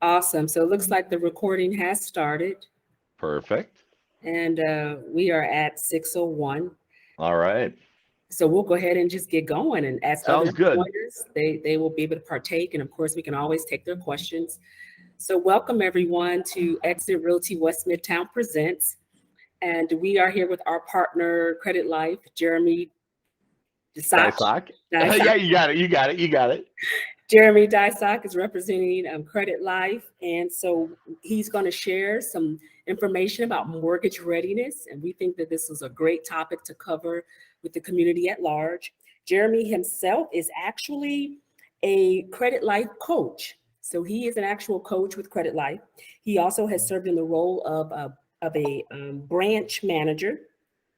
Awesome. So it looks like the recording has started, Perfect. and we are at 6:01. All right. So we'll go ahead and just get going. And as Sounds others good. join us, they will be able to partake. And of course, we can always take their questions. So welcome everyone to EXIT Realty West Midtown Presents. And we are here with our partner, CrediLife, Jeremy Deysach. Deysach. Deysach. Yeah, you got it. You got it. You got it. Jeremy Deysach is representing CrediLife, and so he's going to share some information about mortgage readiness, and we think that this is a great topic to cover with the community at large. Jeremy himself is actually a CrediLife coach, so he is an actual coach with CrediLife. He also has served in the role of a branch manager,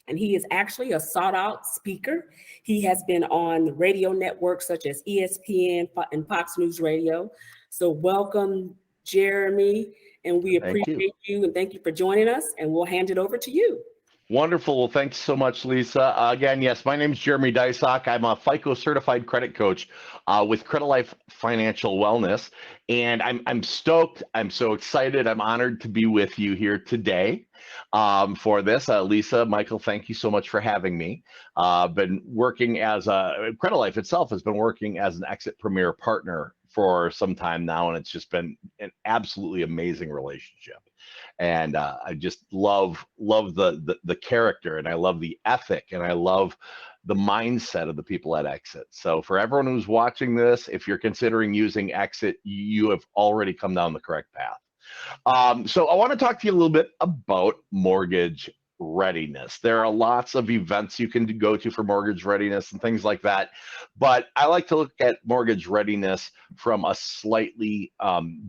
and he is actually a sought out speaker. He has been on the radio networks such as ESPN and Fox News Radio. So welcome, Jeremy, and we Thank you. appreciate you and thank you for joining us, and we'll hand it over to you. Wonderful. Well, thanks so much, Lisa. Again, yes, my name is Jeremy Deysach. I'm a FICO certified credit coach with CrediLife Financial Wellness, and I'm stoked. I'm so excited. I'm honored to be with you here today for this. Lisa, Michael, thank you so much for having me. Been working as CrediLife itself has been working as an Exit Premier partner for some time now, and it's just been an absolutely amazing relationship. And I just love the character, and I love the ethic, and I love the mindset of the people at Exit. So for everyone who's watching this, if you're considering using Exit, you have already come down the correct path. So I want to talk to you a little bit about mortgage readiness. There are lots of events you can go to for mortgage readiness and things like that, but I like to look at mortgage readiness from a slightly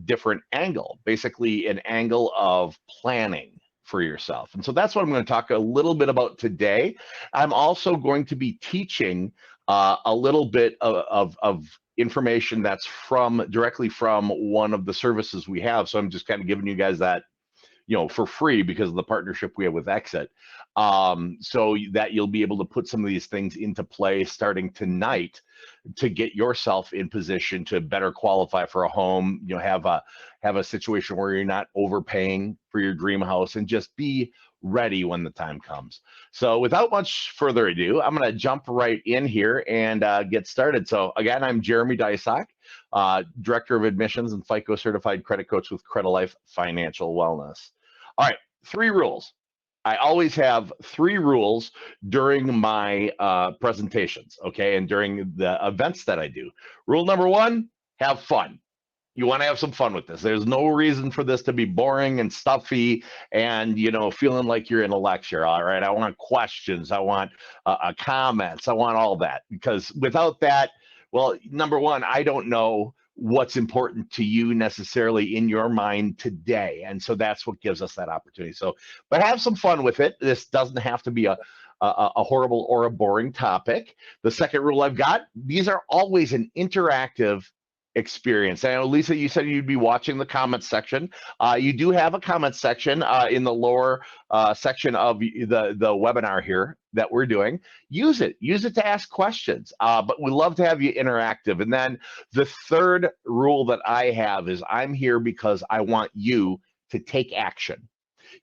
different angle, basically an angle of planning for yourself. And so that's what I'm going to talk a little bit about today. I'm also going to be teaching a little bit of information that's directly from one of the services we have. So I'm just kind of giving you guys that for free because of the partnership we have with Exit, so that you'll be able to put some of these things into play starting tonight to get yourself in position to better qualify for a home, have a situation where you're not overpaying for your dream house, and just be ready when the time comes. So without much further ado, I'm going to jump right in here and get started. So again, I'm Jeremy Deysach, Director of Admissions and FICO Certified Credit Coach with CrediLife Financial Wellness. All right, 3 rules. I always have 3 rules during my presentations, okay, and during the events that I do. Rule number 1, have fun. You want to have some fun with this. There's no reason for this to be boring and stuffy and, feeling like you're in a lecture. All right, I want questions. I want comments. I want all that, because without that, well, number 1, I don't know what's important to you necessarily in your mind today. And so that's what gives us that opportunity. So, but have some fun with it. This doesn't have to be a horrible or a boring topic. The second rule I've got, these are always an interactive experience. I know, Lisa, you said you'd be watching the comments section. You do have a comment section in the lower section of the webinar here that we're doing. Use it to ask questions, but we love to have you interactive. And then the third rule that I have is I'm here because I want you to take action.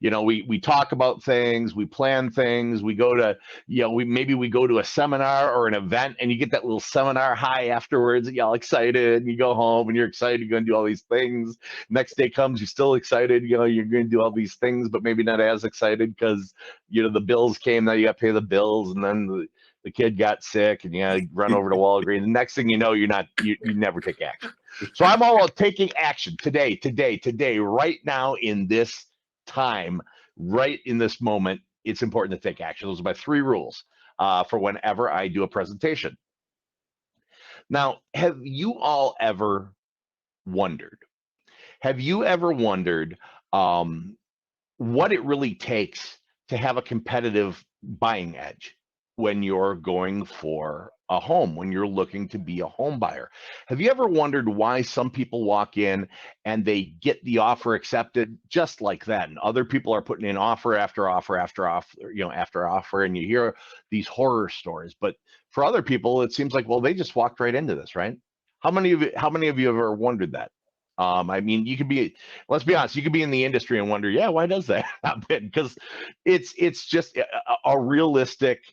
We talk about things, we plan things, we go to, maybe we go to a seminar or an event, and you get that little seminar high afterwards, and you're all excited, and you go home and you're excited, you're going to do all these things. Next day comes, you're still excited, you're going to do all these things, but maybe not as excited because, the bills came, now you got to pay the bills, and then the kid got sick, and you got to run over to Walgreens. The next thing you know, you never take action. So I'm all about taking action today, right now in this time, right in this moment. It's important to take action. Those are my 3 rules for whenever I do a presentation. Now, have you all ever wondered what it really takes to have a competitive buying edge when you're going for a home, when you're looking to be a home buyer? Have you ever wondered why some people walk in and they get the offer accepted just like that, and other people are putting in offer after offer after offer, and you hear these horror stories? But for other people, it seems like, well, they just walked right into this, right? How many of you have ever wondered that? I mean, you could be, let's be honest, you could be in the industry and wonder, yeah, why does that happen? Because it's just a realistic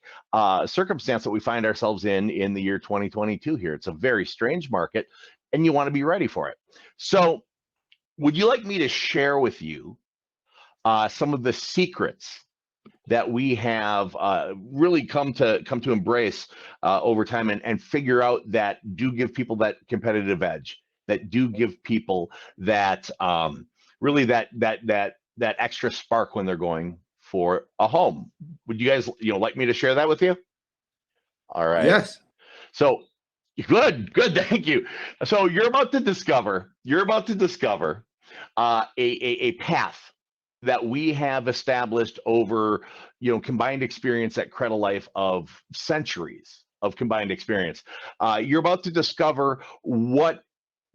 circumstance that we find ourselves in the year 2022 here. It's a very strange market, and you want to be ready for it. So would you like me to share with you some of the secrets that we have really come to embrace over time, and figure out that do give people that competitive edge, that do give people that really that extra spark when they're going for a home? Would you guys like me to share that with you? All right. Yes. So good, thank you. So you're about to discover a path that we have established over combined experience at CrediLife of centuries of combined experience. You're about to discover what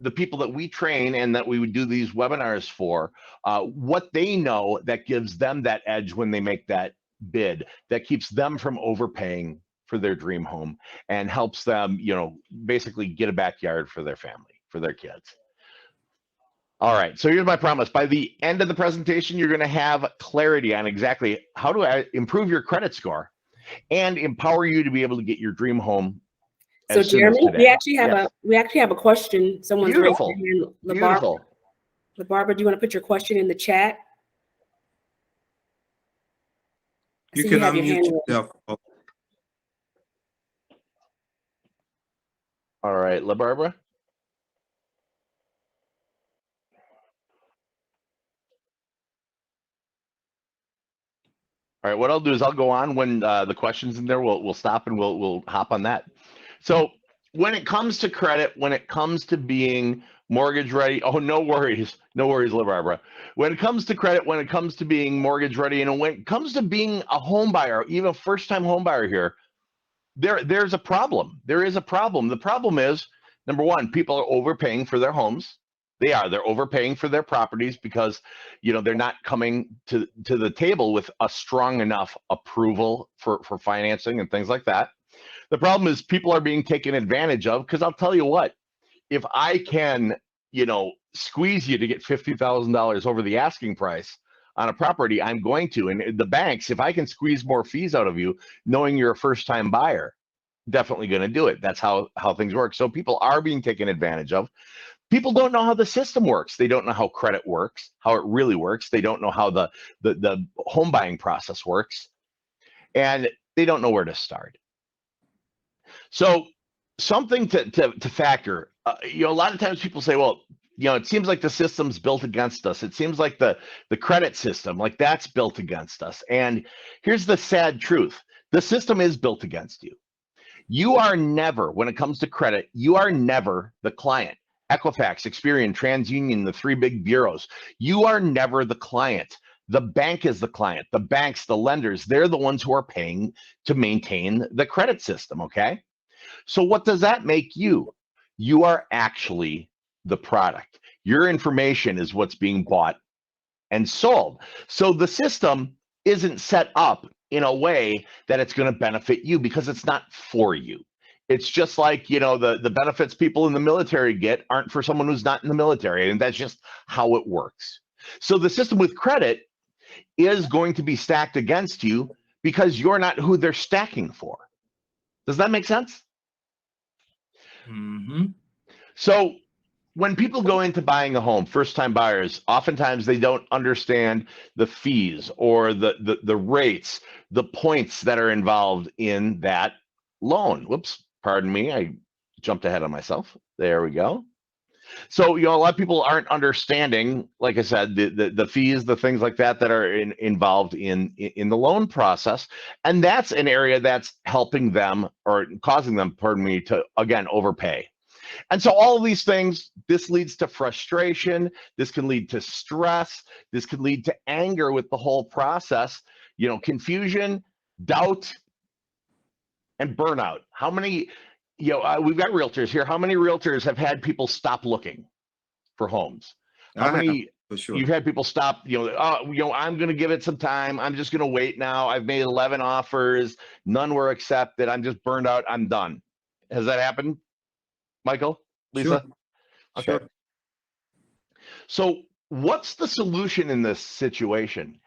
the people that we train and that we would do these webinars for, what they know that gives them that edge when they make that bid, that keeps them from overpaying for their dream home, and helps them basically get a backyard for their family, for their kids. All right, so here's my promise. By the end of the presentation, you're going to have clarity on exactly how to improve your credit score and empower you to be able to get your dream home. So Jeremy, we actually have a question. Someone's raised their hand. Beautiful. LaBarbara, do you want to put your question in the chat? You can unmute yourself. All right, LaBarbara. All right, what I'll do is I'll go on when the question's in there. We'll stop and we'll hop on that. So when it comes to credit, when it comes to being mortgage ready, oh, no worries, LaBarbara. When it comes to credit, when it comes to being mortgage ready, and when it comes to being a home buyer, even a first-time home buyer here, there's a problem. There is a problem. The problem is, number one, people are overpaying for their homes. They're overpaying for their properties because they're not coming to the table with a strong enough approval for financing and things like that. The problem is people are being taken advantage of, because I'll tell you what, if I can squeeze you to get $50,000 over the asking price on a property, I'm going to. And the banks, if I can squeeze more fees out of you, knowing you're a first-time buyer, definitely going to do it. That's how things work. So people are being taken advantage of. People don't know how the system works. They don't know how credit works, how it really works. They don't know how the home buying process works, and they don't know where to start. So something to factor. A lot of times people say, well, it seems like the system's built against us. It seems like the credit system, like that's built against us. And here's the sad truth. The system is built against you. You are never, when it comes to credit, you are never the client. Equifax, Experian, TransUnion, the three big bureaus. You are never the client. The bank is the client. The banks, the lenders, they're the ones who are paying to maintain the credit system, okay? So what does that make you? You are actually the product. Your information is what's being bought and sold. So the system isn't set up in a way that it's going to benefit you, because it's not for you. It's just like, the benefits people in the military get aren't for someone who's not in the military, and that's just how it works. So the system with credit is going to be stacked against you because you're not who they're stacking for. Does that make sense? Mm-hmm. So when people go into buying a home, first-time buyers, oftentimes they don't understand the fees or the rates, the points that are involved in that loan. Whoops, pardon me, I jumped ahead on myself. There we go. So, a lot of people aren't understanding, like I said, the fees, the things like that are involved in the loan process. And that's an area that's helping them, or causing them, pardon me, to, again, overpay. And so all of these things, this leads to frustration. This can lead to stress. This can lead to anger with the whole process, confusion, doubt, and burnout. How many, we've got realtors here. How many realtors have had people stop looking for homes? How many, for sure, you've had people stop, I'm going to give it some time. I'm just going to wait now. I've made 11 offers. None were accepted. I'm just burned out. I'm done. Has that happened, Michael, Lisa? Sure. Okay. Sure. So what's the solution in this situation?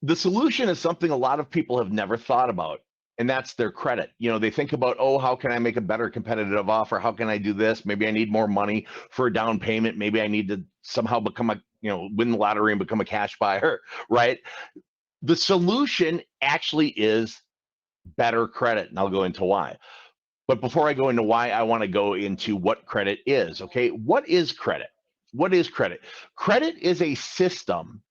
The solution is something a lot of people have never thought about, and that's their credit. They think about, oh, how can I make a better competitive offer? How can I do this? Maybe I need more money for a down payment. Maybe I need to somehow win the lottery and become a cash buyer, right? The solution actually is better credit, and I'll go into why. But before I go into why, I want to go into what credit is, okay? What is credit? What is credit? Credit is a system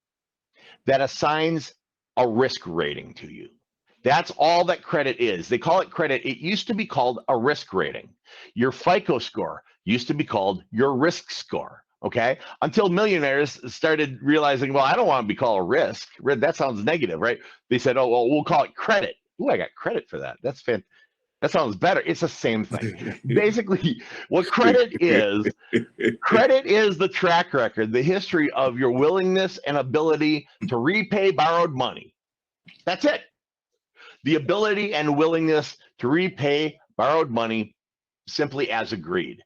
that assigns a risk rating to you. That's all that credit is. They call it credit. It used to be called a risk rating. Your FICO score used to be called your risk score, okay? Until millionaires started realizing, well, I don't want to be called a risk. That sounds negative, right? They said, oh, well, we'll call it credit. Ooh, I got credit for that. That's fantastic. That sounds better. It's the same thing. Basically, what credit is the track record, the history of your willingness and ability to repay borrowed money. That's it. The ability and willingness to repay borrowed money simply as agreed.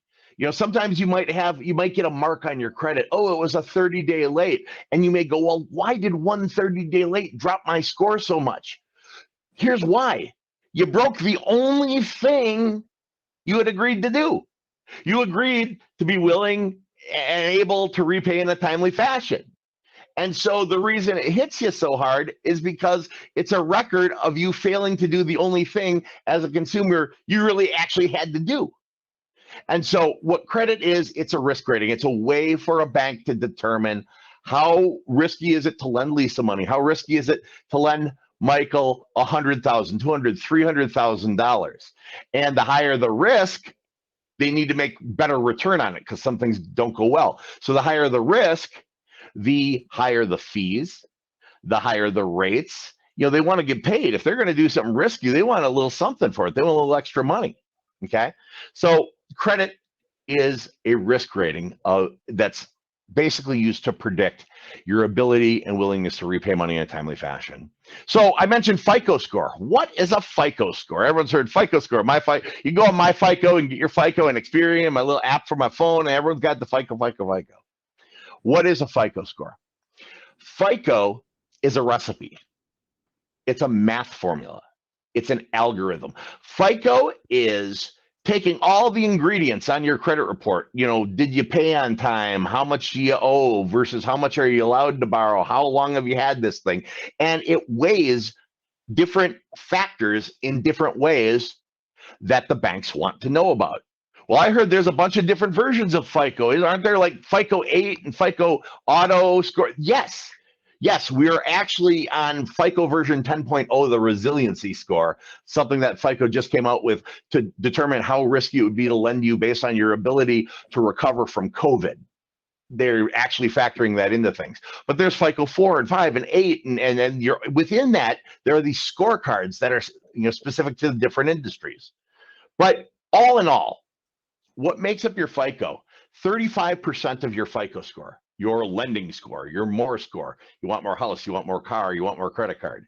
Sometimes you might get a mark on your credit. Oh, it was a 30-day late. And you may go, well, why did one 30-day late drop my score so much? Here's why. You broke the only thing you had agreed to do. You agreed to be willing and able to repay in a timely fashion. And so the reason it hits you so hard is because it's a record of you failing to do the only thing as a consumer you really actually had to do. And so what credit is, it's a risk rating. It's a way for a bank to determine how risky is it to lend Lisa money? How risky is it to lend Michael $100,000, $200,000, $300,000? And the higher the risk, they need to make better return on it because some things don't go well. So the higher the risk, the higher the fees, the higher the rates. They want to get paid. If they're going to do something risky, they want a little something for it. They want a little extra money. Okay. So credit is a risk rating that's basically used to predict your ability and willingness to repay money in a timely fashion. So I mentioned FICO score. What is a FICO score? Everyone's heard FICO score. You can go on my FICO and get your FICO and Experian, my little app for my phone, and everyone's got the FICO. What is a FICO score? FICO is a recipe. It's a math formula. It's an algorithm. FICO is taking all the ingredients on your credit report. Did you pay on time? How much do you owe versus how much are you allowed to borrow? How long have you had this thing? And it weighs different factors in different ways that the banks want to know about. Well, I heard there's a bunch of different versions of FICO. Aren't there like FICO 8 and FICO Auto score? Yes, we are actually on FICO version 10.0, the resiliency score, something that FICO just came out with to determine how risky it would be to lend you based on your ability to recover from COVID. They're actually factoring that into things. But there's FICO 4 and 5 and 8, and you're within that, there are these scorecards that are specific to the different industries. But all in all, what makes up your FICO? 35% of your FICO score, your lending score, your more score. You want more house, you want more car, you want more credit card.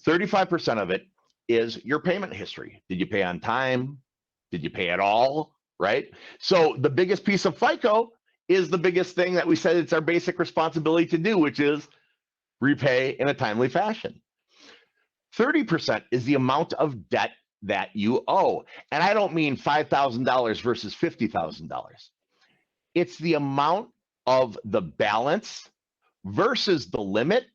35% of it is your payment history. Did you pay on time? Did you pay at all? Right? So the biggest piece of FICO is the biggest thing that we said it's our basic responsibility to do, which is repay in a timely fashion. 30% is the amount of debt that you owe. And I don't mean $5,000 versus $50,000. It's the amount of the balance versus the limit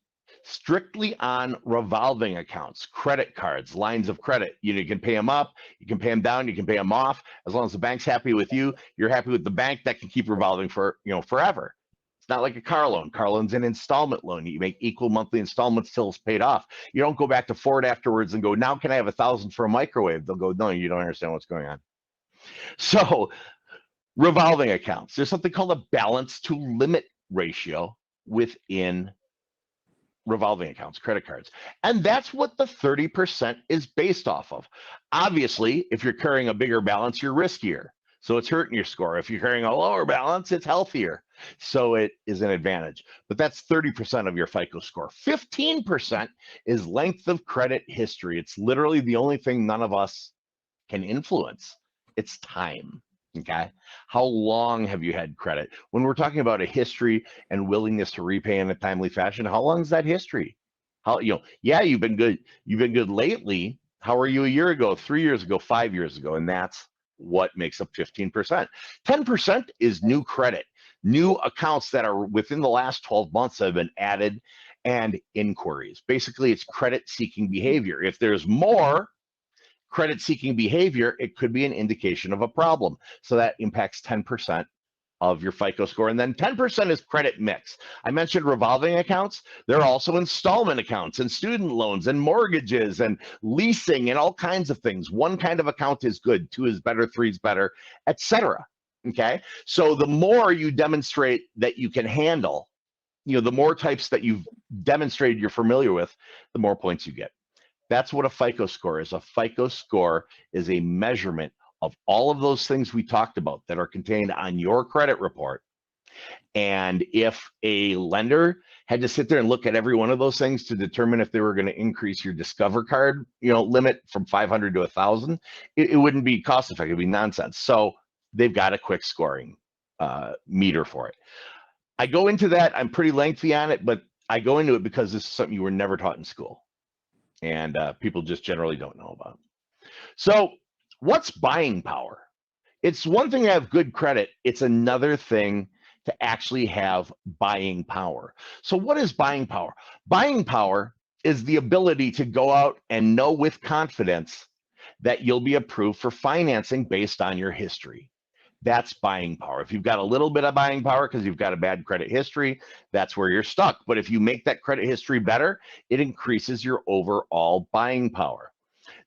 strictly on revolving accounts, credit cards, lines of credit. You can pay them up, you can pay them down, you can pay them off. As long as the bank's happy with you, you're happy with the bank, that can keep revolving for forever. It's not like a car loan. Car loan's an installment loan. You make equal monthly installments till it's paid off. You don't go back to Ford afterwards and go, now can I have 1,000 for a microwave? They'll go, no, you don't understand what's going on. So revolving accounts, there's something called a balance to limit ratio within revolving accounts, credit cards. And that's what the 30% is based off of. Obviously, if you're carrying a bigger balance, you're riskier. So it's hurting your score. If you're carrying a lower balance, it's healthier. So it is an advantage. But that's 30% of your FICO score. 15% is length of credit history. It's literally the only thing none of us can influence. It's time. Okay. How long have you had credit? When we're talking about a history and willingness to repay in a timely fashion, how long is that history? How, yeah, you've been good. You've been good lately. How are you a year ago, 3 years ago, 5 years ago? And that's what makes up 15%. 10% is new credit, new accounts that are within the last 12 months have been added, and inquiries. Basically, it's credit seeking behavior. If there's more credit seeking behavior, it could be an indication of a problem. So that impacts 10% of your FICO score. And then 10% is credit mix. I mentioned revolving accounts. There are also installment accounts and student loans and mortgages and leasing and all kinds of things. One kind of account is good, two is better, three is better, etc. Okay. So the more you demonstrate that you can handle, the more types that you've demonstrated you're familiar with, the more points you get. That's what a FICO score is. A FICO score is a measurement of all of those things we talked about that are contained on your credit report. And if a lender had to sit there and look at every one of those things to determine if they were going to increase your Discover card, limit from 500 to 1,000, it wouldn't be cost effective. It'd be nonsense. So they've got a quick scoring meter for it. I go into that. I'm pretty lengthy on it, but I go into it because this is something you were never taught in school. And people just generally don't know about. So what's buying power? It's one thing to have good credit. It's another thing to actually have buying power. So what is buying power? Buying power is the ability to go out and know with confidence that you'll be approved for financing based on your history. That's buying power. If you've got a little bit of buying power because you've got a bad credit history, that's where you're stuck. But if you make that credit history better, it increases your overall buying power.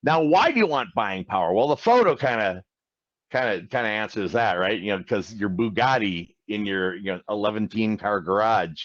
Now, why do you want buying power? Well, the photo kind of answers that, right? Because your Bugatti in your 11 car garage,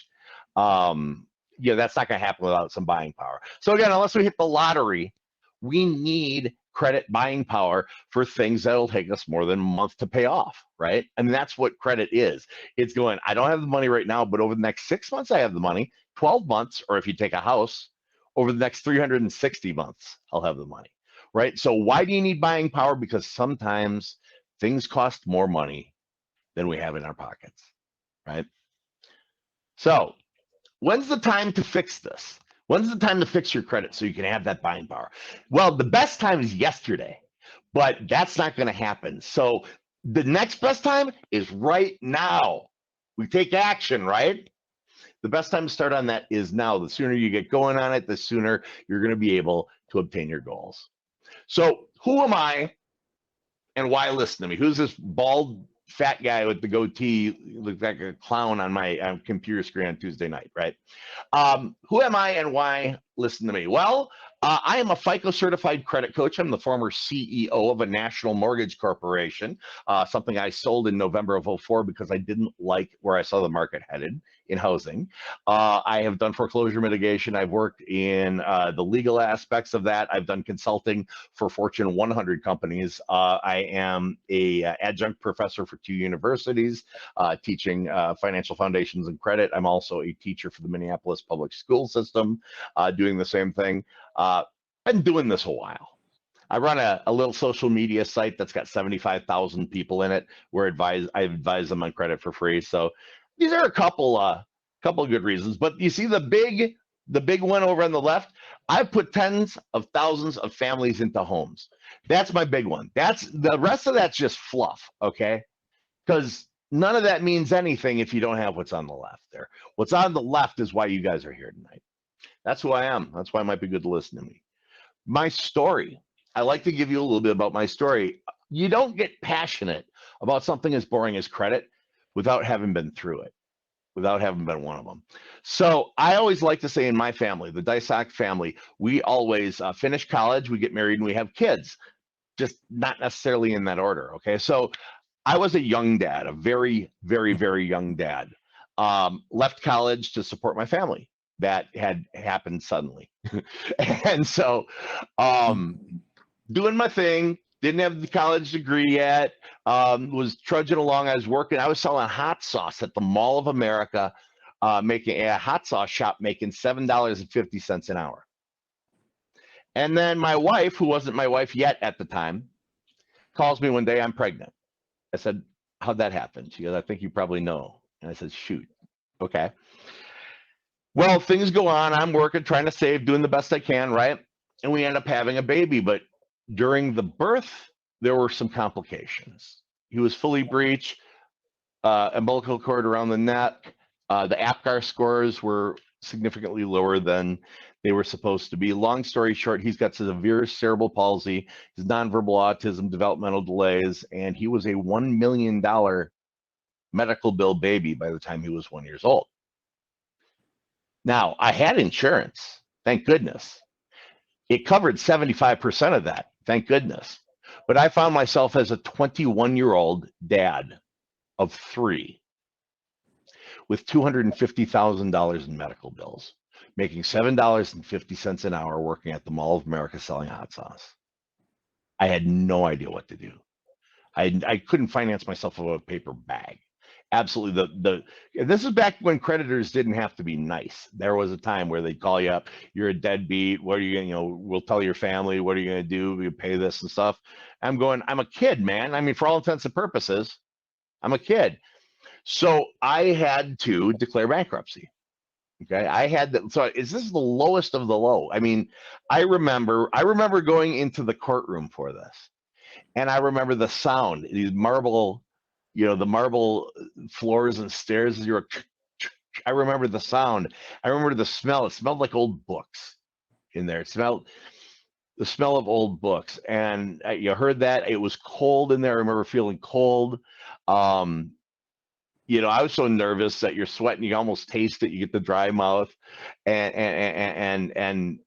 that's not going to happen without some buying power. So again, unless we hit the lottery, we need credit buying power for things that'll take us more than a month to pay off, right? I mean, that's what credit is. It's going, I don't have the money right now, but over the next 6 months, I have the money. 12 months, or if you take a house, over the next 360 months, I'll have the money, right? So why do you need buying power? Because sometimes things cost more money than we have in our pockets, right? So when's the time to fix this? When's the time to fix your credit so you can have that buying power? Well, the best time is yesterday, but that's not going to happen. So the next best time is right now. We take action, right? The best time to start on that is now. The sooner you get going on it, the sooner you're going to be able to obtain your goals. So who am I and why listen to me? Who's this bald fat guy with the goatee, looks like a clown on my computer screen on Tuesday night, right? Who am I and why listen to me? Well, I am a FICO certified credit coach. I'm the former CEO of a national mortgage corporation, something I sold in November of 2004 because I didn't like where I saw the market headed in housing. I have done foreclosure mitigation. I've worked in the legal aspects of that. I've done consulting for Fortune 100 companies. I am a adjunct professor for 2 universities, teaching financial foundations and credit. I'm also a teacher for the Minneapolis public school system, doing the same thing. Been doing this a while. I run a little social media site that's got 75,000 people in it where I advise them on credit for free. So these are a couple of good reasons. But you see the big one over on the left, I've put tens of thousands of families into homes. That's my big one. That's the rest of that's just fluff, okay? Because none of that means anything if you don't have what's on the left there. What's on the left is why you guys are here tonight. That's who I am. That's why it might be good to listen to me. My story. I like to give you a little bit about my story. You don't get passionate about something as boring as credit without having been through it, without having been one of them. So I always like to say in my family, the Deysach family, we always finish college, we get married, and we have kids, just not necessarily in that order, okay? So I was a young dad, a very, very, very young dad. Left college to support my family. That had happened suddenly. And so doing my thing, didn't have the college degree yet, was trudging along. I was selling hot sauce at the Mall of America, making a hot sauce shop, making $7.50 an hour. And then my wife, who wasn't my wife yet at the time, calls me one day, I'm pregnant. I said, how'd that happen? She goes, I think you probably know. And I said, shoot. Okay. Well, things go on. I'm working, trying to save, doing the best I can, right? And we end up having a baby. But during the birth, there were some complications. He was fully breech, umbilical cord around the neck. The APGAR scores were significantly lower than they were supposed to be. Long story short, he's got severe cerebral palsy, his nonverbal autism, developmental delays, and he was a $1 million medical bill baby by the time he was 1 year old. Now, I had insurance, thank goodness. It covered 75% of that, thank goodness. But I found myself as a 21-year-old dad of 3 with $250,000 in medical bills, making $7.50 an hour working at the Mall of America selling hot sauce. I had no idea what to do. I couldn't finance myself with a paper bag. Absolutely. This is back when creditors didn't have to be nice. There was a time where they'd call you up, you're a deadbeat, what are you gonna, we'll tell your family, what are you gonna do? We pay this and stuff. I'm going, I'm a kid, man. I mean, for all intents and purposes, I'm a kid. So I had to declare bankruptcy. Okay. I had that. So is this the lowest of the low? I mean, I remember going into the courtroom for this. And I remember the sound, these marble, the marble floors and stairs. I remember the sound. I remember the smell. It smelled like old books in there. It smelled the smell of old books. And you heard that. It was cold in there. I remember feeling cold. I was so nervous that you're sweating. You almost taste it. You get the dry mouth, and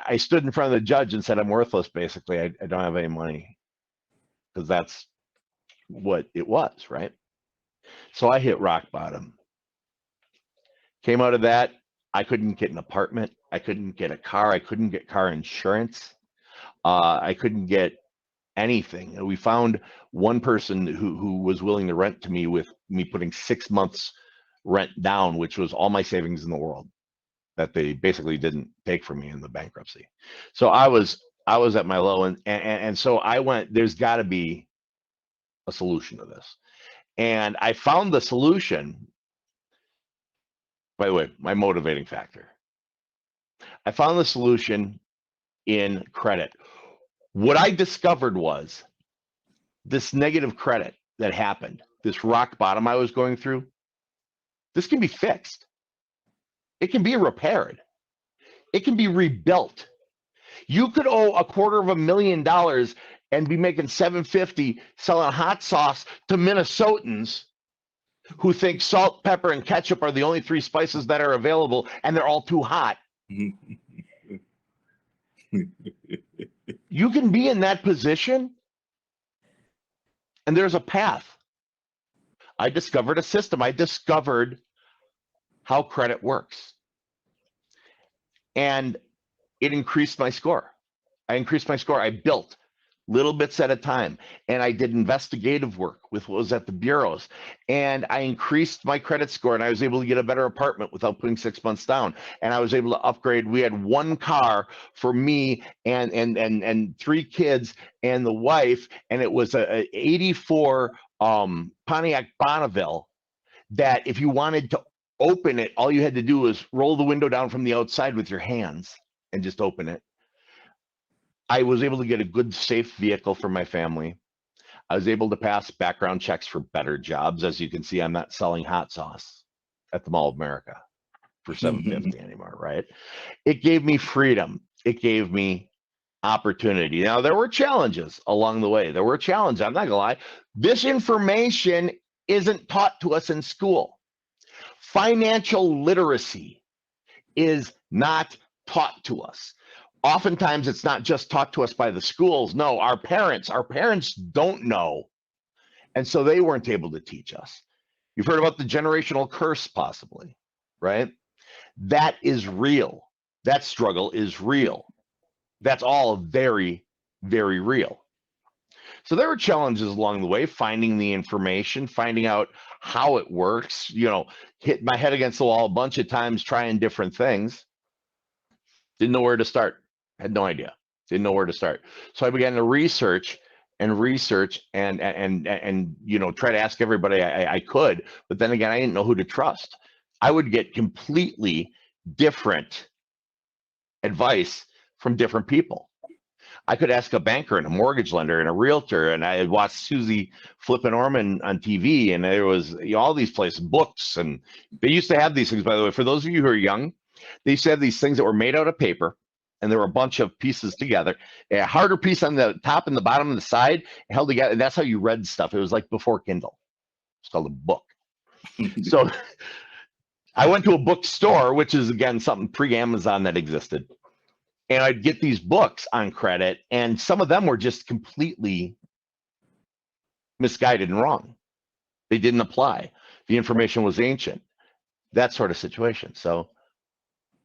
I stood in front of the judge and said, I'm worthless, basically. I don't have any money, because that's what it was, right? So I hit rock bottom. Came out of that, I couldn't get an apartment. I couldn't get a car. I couldn't get car insurance. I couldn't get anything. And we found one person who was willing to rent to me with me putting 6 months rent down, which was all my savings in the world that they basically didn't take from me in the bankruptcy. So I was at my low, and so I went, there's got to be a solution to this. And I found the solution, by the way, my motivating factor. I found the solution in credit. What I discovered was this negative credit that happened, this rock bottom I was going through, this can be fixed. It can be repaired. It can be rebuilt. You could owe $250,000 and be making $750 selling hot sauce to Minnesotans who think salt, pepper, and ketchup are the only 3 spices that are available, and they're all too hot. You can be in that position, and there's a path. I discovered a system. I discovered how credit works, and it increased my score. I built little bits at a time, and I did investigative work with what was at the bureaus, and I increased my credit score, and I was able to get a better apartment without putting 6 months down, and I was able to upgrade. We had 1 car for me and 3 kids and the wife, and it was a 84 Pontiac Bonneville that if you wanted to open it, all you had to do was roll the window down from the outside with your hands and just open it. I was able to get a good, safe vehicle for my family. I was able to pass background checks for better jobs. As you can see, I'm not selling hot sauce at the Mall of America for $750 anymore, right? It gave me freedom. It gave me opportunity. Now, there were challenges along the way. There were challenges. I'm not gonna lie. This information isn't taught to us in school. Financial literacy is not taught to us. Oftentimes, it's not just taught to us by the schools. No, our parents don't know. And so they weren't able to teach us. You've heard about the generational curse, possibly, right? That is real. That struggle is real. That's all very, very real. So there were challenges along the way, finding the information, finding out how it works, hit my head against the wall a bunch of times, trying different things. Didn't know where to start. Had no idea. Didn't know where to start. So I began to research and research and you know, try to ask everybody I could, but then again, I didn't know who to trust. I would get completely different advice from different people. I could ask a banker and a mortgage lender and a realtor, and I had watched Susie Flippin' Orman on TV, and there was, you know, all these places, books, and they used to have these things, by the way. For those of you who are young, they used to have these things that were made out of paper, and there were a bunch of pieces together, a harder piece on the top and the bottom and the side held together, and that's how you read stuff. It was like before Kindle. It's called a book. So I went to a bookstore, which is, again, something pre-Amazon that existed. And I'd get these books on credit, and some of them were just completely misguided and wrong. They didn't apply. The information was ancient, that sort of situation. So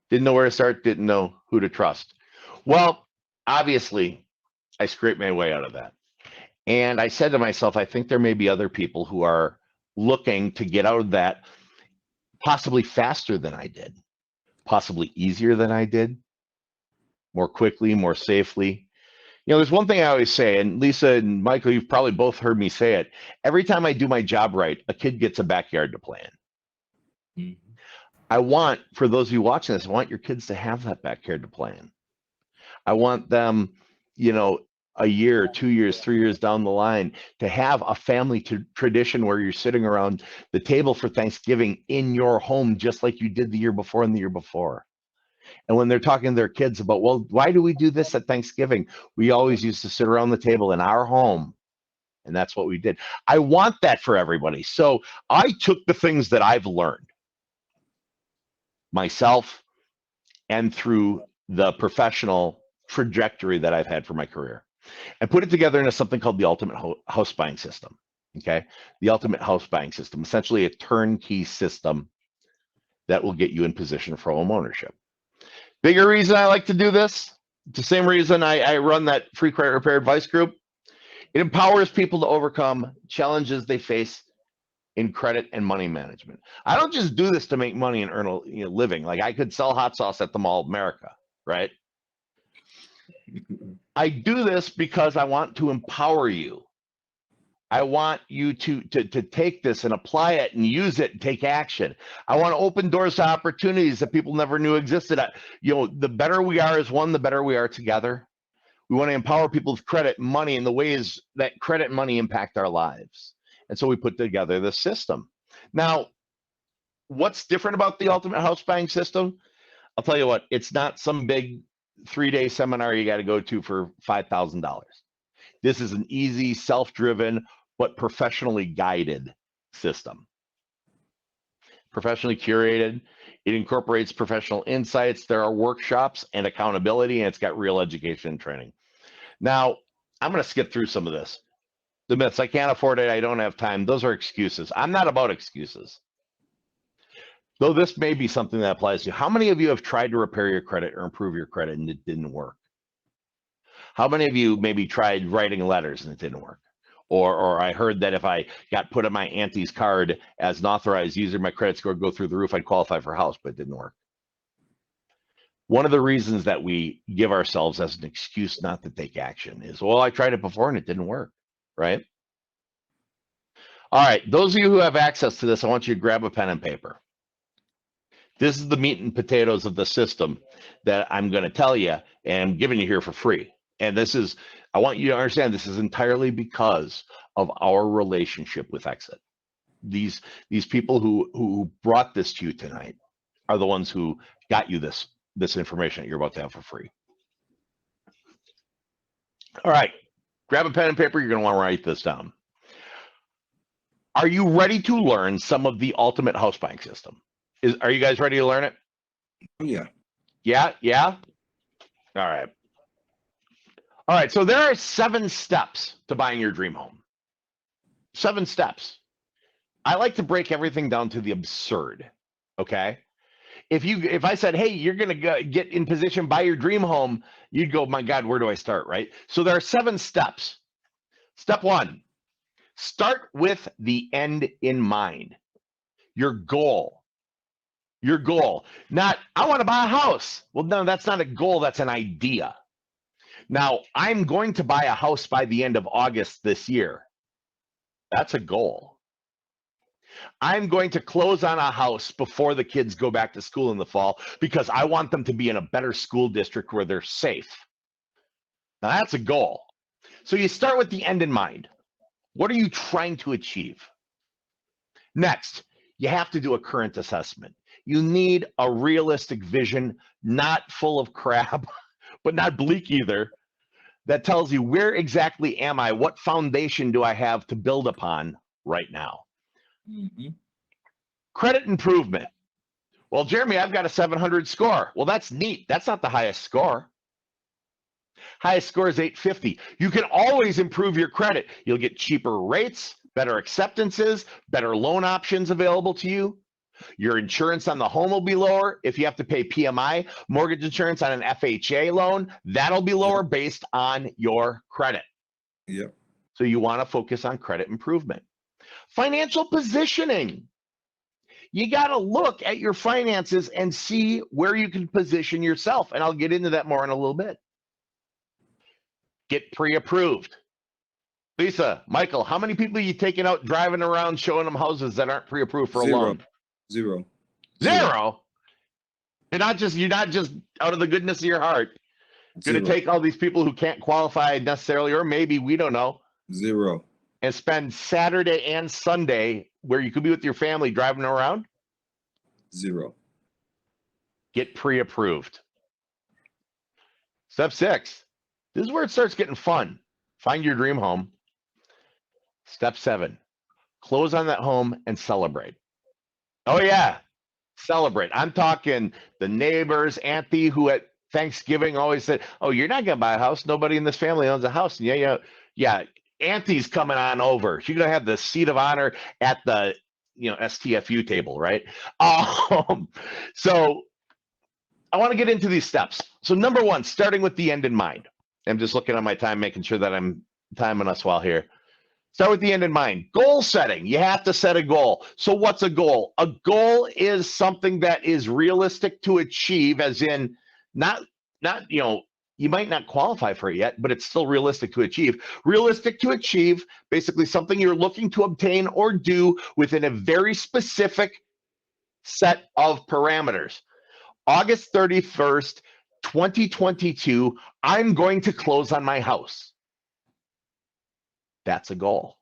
didn't know where to start, didn't know who to trust. Well, obviously, I scraped my way out of that. And I said to myself, I think there may be other people who are looking to get out of that possibly faster than I did, possibly easier than I did, more quickly, more safely. You know, there's one thing I always say, and Lisa and Michael, you've probably both heard me say it. Every time I do my job right, a kid gets a backyard to play in. Mm-hmm. I want, for those of you watching this, I want your kids to have that backyard to play in. I want them, you know, a year, 2 years, 3 years down the line to have a family tradition where you're sitting around the table for Thanksgiving in your home, just like you did the year before and the year before. And when they're talking to their kids about, well, why do we do this at Thanksgiving? We always used to sit around the table in our home. And that's what we did. I want that for everybody. So I took the things that I've learned myself and through the professional trajectory that I've had for my career and put it together into something called the ultimate house buying system. Okay. The ultimate house buying system, essentially a turnkey system that will get you in position for home ownership. Bigger reason I like to do this, the same reason I run that free credit repair advice group. It empowers people to overcome challenges they face in credit and money management. I don't just do this to make money and earn a living. Like I could sell hot sauce at the Mall of America, right? I do this because I want to empower you. I want you to take this and apply it and use it and take action. I want to open doors to opportunities that people never knew existed. You know, the better we are as one, the better we are together. We want to empower people with credit and money in the ways that credit and money impact our lives. And so we put together this system. Now, what's different about the ultimate house buying system? I'll tell you what, it's not some big 3-day seminar you got to go to for $5,000. This is an easy, self-driven, but professionally guided system. Professionally curated. It incorporates professional insights. There are workshops and accountability, and it's got real education and training. Now, I'm going to skip through some of this. The myths, I can't afford it, I don't have time. Those are excuses. I'm not about excuses. Though this may be something that applies to you. How many of you have tried to repair your credit or improve your credit and it didn't work? How many of you maybe tried writing letters and it didn't work? Or I heard that if I got put on my auntie's card as an authorized user, my credit score would go through the roof, I'd qualify for a house, but it didn't work. One of the reasons that we give ourselves as an excuse not to take action is, well, I tried it before and it didn't work, right? All right, those of you who have access to this, I want you to grab a pen and paper. This is the meat and potatoes of the system that I'm going to tell you and I'm giving you here for free. And this is, I want you to understand, this is entirely because of our relationship with EXIT. These people who brought this to you tonight are the ones who got you this information that you're about to have for free. All right, grab a pen and paper. You're going to want to write this down. Are you ready to learn some of the ultimate house buying system? Are you guys ready to learn it? Yeah. Yeah? All right. All right, so there are 7 steps to buying your dream home. 7 steps. I like to break everything down to the absurd, okay? If I said, hey, you're going to get in position, buy your dream home, you'd go, my God, where do I start, right? So there are 7 steps. Step 1, start with the end in mind. Your goal. Your goal. Not, I want to buy a house. Well, no, that's not a goal. That's an idea. Now, I'm going to buy a house by the end of August this year. That's a goal. I'm going to close on a house before the kids go back to school in the fall because I want them to be in a better school district where they're safe. Now, that's a goal. So you start with the end in mind. What are you trying to achieve? Next, you have to do a current assessment. You need a realistic vision, not full of crap, but not bleak either, that tells you where exactly am I? What foundation do I have to build upon right now? Mm-hmm. Credit improvement. Well, Jeremy, I've got a 700 score. Well, that's neat. That's not the highest score. Highest score is 850. You can always improve your credit. You'll get cheaper rates, better acceptances, better loan options available to you. Your insurance on the home will be lower. If you have to pay PMI, mortgage insurance on an FHA loan, that'll be lower based on your credit. Yep. So you want to focus on credit improvement. Financial positioning. You got to look at your finances and see where you can position yourself. And I'll get into that more in a little bit. Get pre-approved. Lisa, Michael, how many people are you taking out driving around showing them houses that aren't pre-approved for a loan? Zero. Zero? You're not just out of the goodness of your heart going to take all these people who can't qualify necessarily, or maybe, we don't know. Zero. And spend Saturday and Sunday where you could be with your family driving around? Zero. Get pre-approved. Step 6. This is where it starts getting fun. Find your dream home. Step 7. Close on that home and celebrate. Oh, yeah. Celebrate. I'm talking the neighbors, auntie, who at Thanksgiving always said, oh, you're not going to buy a house. Nobody in this family owns a house. And yeah. Auntie's coming on over. She's going to have the seat of honor at the, STFU table, right? So I want to get into these steps. So number 1, starting with the end in mind. I'm just looking at my time, making sure that I'm timing us well here. Start with the end in mind. Goal setting. You have to set a goal. So what's a goal? A goal is something that is realistic to achieve, as in not you might not qualify for it yet, but it's still realistic to achieve. Realistic to achieve, basically something you're looking to obtain or do within a very specific set of parameters. August 31st, 2022, I'm going to close on my house. That's a goal.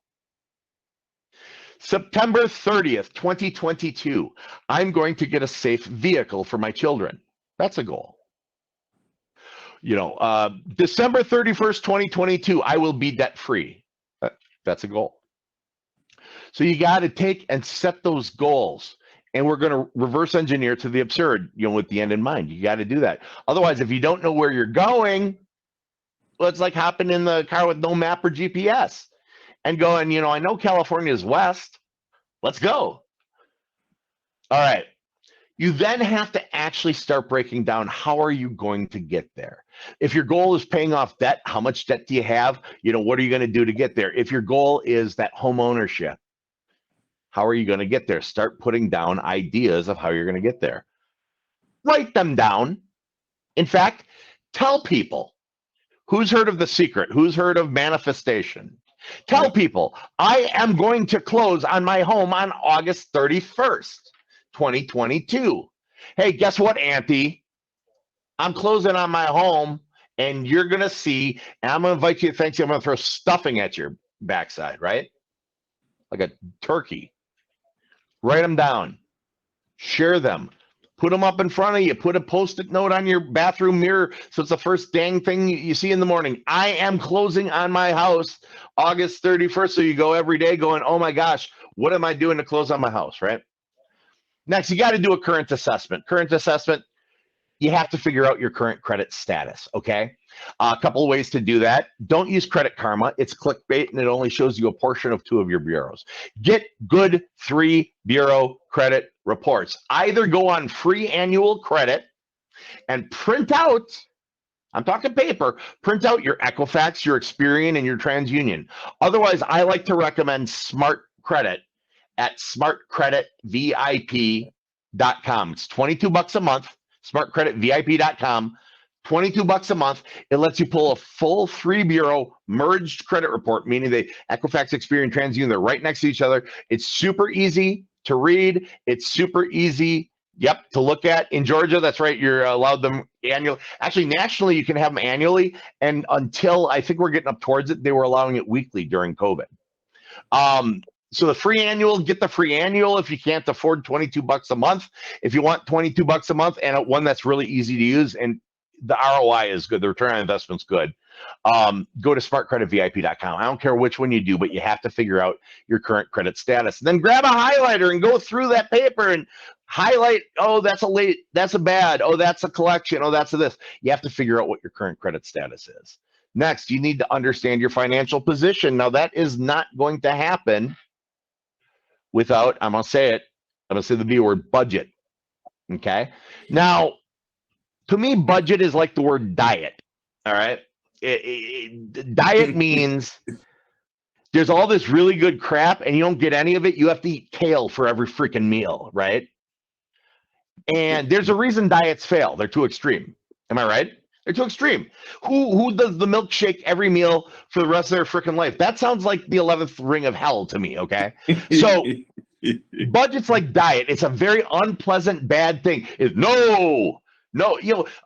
September 30th, 2022, I'm going to get a safe vehicle for my children. That's a goal. December 31st, 2022, I will be debt-free. That's a goal. So you got to take and set those goals. And we're going to reverse engineer to the absurd, with the end in mind. You got to do that. Otherwise, if you don't know where you're going, well, it's like hopping in the car with no map or GPS and going, I know California is west. Let's go. All right. You then have to actually start breaking down, how are you going to get there? If your goal is paying off debt, how much debt do you have? What are you going to do to get there? If your goal is that home ownership, how are you going to get there? Start putting down ideas of how you're going to get there. Write them down. In fact, tell people. Who's heard of The Secret? Who's heard of manifestation? Tell people, I am going to close on my home on August 31st. 2022. Hey, guess what, Auntie? I'm closing on my home, and you're going to see, and I'm going to invite you to Thanksgiving. I'm going to throw stuffing at your backside, right? Like a turkey. Write them down. Share them. Put them up in front of you. Put a Post-it note on your bathroom mirror so it's the first dang thing you see in the morning. I am closing on my house August 31st. So you go every day going, oh my gosh, what am I doing to close on my house, right? Next, you got to do a current assessment. Current assessment, you have to figure out your current credit status, okay? A couple of ways to do that. Don't use Credit Karma. It's clickbait, and it only shows you a portion of 2 of your bureaus. Get good 3 bureau credit reports. Either go on free annual credit and print out, I'm talking paper, print out your Equifax, your Experian, and your TransUnion. Otherwise, I like to recommend Smart Credit at smartcreditvip.com. It's $22 a month, smartcreditvip.com. $22 a month. It lets you pull a full 3 bureau merged credit report, meaning they Equifax, Experian, TransUnion, they're right next to each other. It's super easy to read. It's super easy, to look at. In Georgia, that's right, you're allowed them annually. Actually, nationally, you can have them annually. And until I think we're getting up towards it, they were allowing it weekly during COVID. So the free annual, get the free annual if you can't afford $22 a month. If you want $22 a month and one that's really easy to use and the ROI is good, the return on investment's good, go to smartcreditvip.com. I don't care which one you do, but you have to figure out your current credit status. And then grab a highlighter and go through that paper and highlight, oh, that's a late, that's a bad, oh, that's a collection, oh, that's a this. You have to figure out what your current credit status is. Next, you need to understand your financial position. Now, that is not going to happen without, I'm going to say the B word, budget. Okay. Now, to me, budget is like the word diet. All right. Diet means there's all this really good crap and you don't get any of it. You have to eat kale for every freaking meal. Right. And there's a reason diets fail. They're too extreme. Am I right? They're too extreme. Who does the milkshake every meal for the rest of their freaking life? That sounds like the 11th ring of hell to me. Okay. So budget's like diet. It's a very unpleasant, bad thing. No,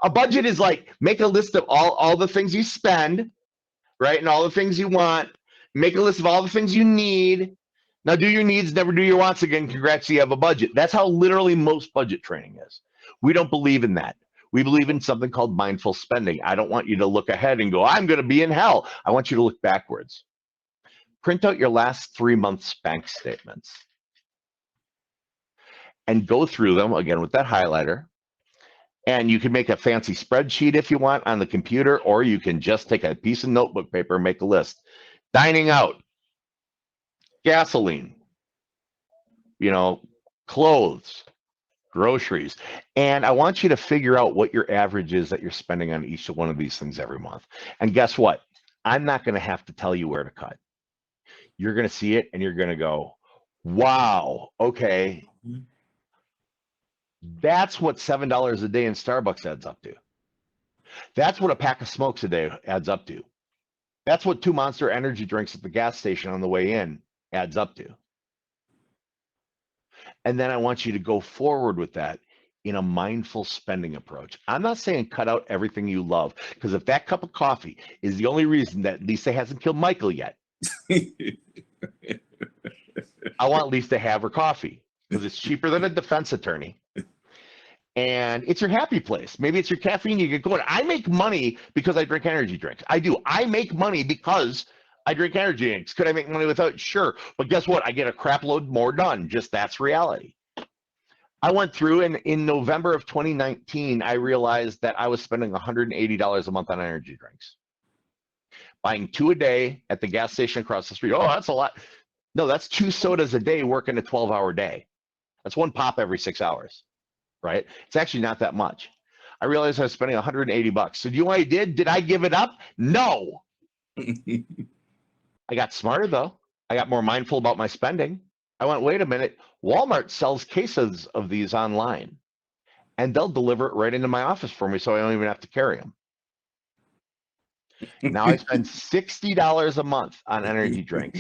a budget is like make a list of all the things you spend, right? And all the things you want. Make a list of all the things you need. Now do your needs, never do your wants again. Congrats, you have a budget. That's how literally most budget training is. We don't believe in that. We believe in something called mindful spending. I don't want you to look ahead and go, I'm going to be in hell. I want you to look backwards. Print out your last 3 months' bank statements and go through them again with that highlighter. And you can make a fancy spreadsheet if you want on the computer, or you can just take a piece of notebook paper and make a list. Dining out, gasoline, clothes, groceries. And I want you to figure out what your average is that you're spending on each one of these things every month. And guess what? I'm not going to have to tell you where to cut. You're going to see it and you're going to go, wow, okay. That's what $7 a day in Starbucks adds up to. That's what a pack of smokes a day adds up to. That's what 2 Monster energy drinks at the gas station on the way in adds up to. And then I want you to go forward with that in a mindful spending approach. I'm not saying cut out everything you love, because if that cup of coffee is the only reason that Lisa hasn't killed Michael yet, I want Lisa to have her coffee because it's cheaper than a defense attorney. And it's your happy place. Maybe it's your caffeine you get going. I make money because I drink energy drinks. I do. I make money because I drink energy drinks. Could I make money without? Sure. But guess what? I get a crap load more done. Just that's reality. I went through and in November of 2019, I realized that I was spending $180 a month on energy drinks. Buying 2 a day at the gas station across the street. Oh, that's a lot. No, that's 2 sodas a day working a 12-hour day. That's 1 pop every 6 hours. Right? It's actually not that much. I realized I was spending $180. So do you know what I did? Did I give it up? No. I got smarter though. I got more mindful about my spending. I went, wait a minute. Walmart sells cases of these online and they'll deliver it right into my office for me so I don't even have to carry them. Now I spend $60 a month on energy drinks.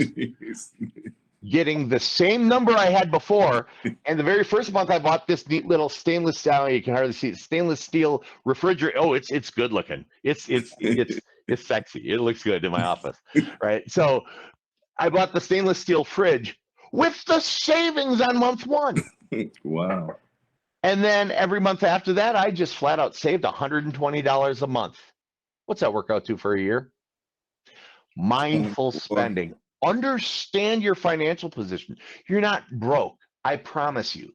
Getting the same number I had before, and the very first month I bought this neat little stainless steel. You can hardly see it. Stainless steel refrigerator. Oh, it's good looking. It's sexy. It looks good in my office, right? So I bought the stainless steel fridge with the savings on month 1. Wow. And then every month after that, I just flat out saved $120 a month. What's that work out to for a year? Mindful spending. Understand your financial position. You're not broke. I promise you.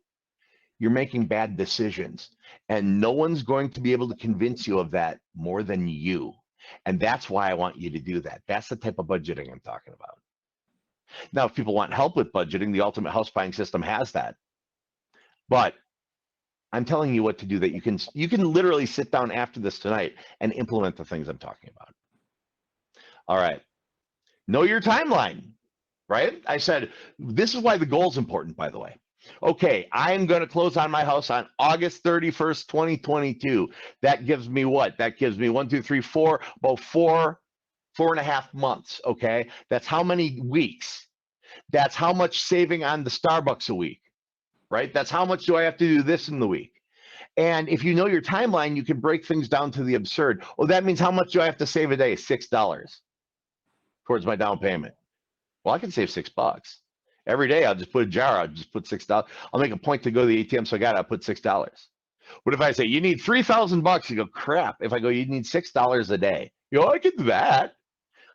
You're making bad decisions. And no one's going to be able to convince you of that more than you. And that's why I want you to do that. That's the type of budgeting I'm talking about. Now, if people want help with budgeting, the Ultimate House Buying System has that. But I'm telling you what to do that you can literally sit down after this tonight and implement the things I'm talking about. All right. Know your timeline, right? I said, this is why the goal is important, by the way. Okay, I'm going to close on my house on August 31st, 2022. That gives me what? That gives me 1, 2, 3, 4, about 4.5 months. Okay, that's how many weeks? That's how much saving on the Starbucks a week, right? That's how much do I have to do this in the week? And if you know your timeline, you can break things down to the absurd. Oh, that means how much do I have to save a day? $6 towards my down payment. Well, I can save $6. Every day I'll just put a jar, I'll just put $6. I'll make a point to go to the ATM, so I'll put $6. What if I say you need $3,000? You go, crap. If I go, you need $6 a day. You go, I can do that.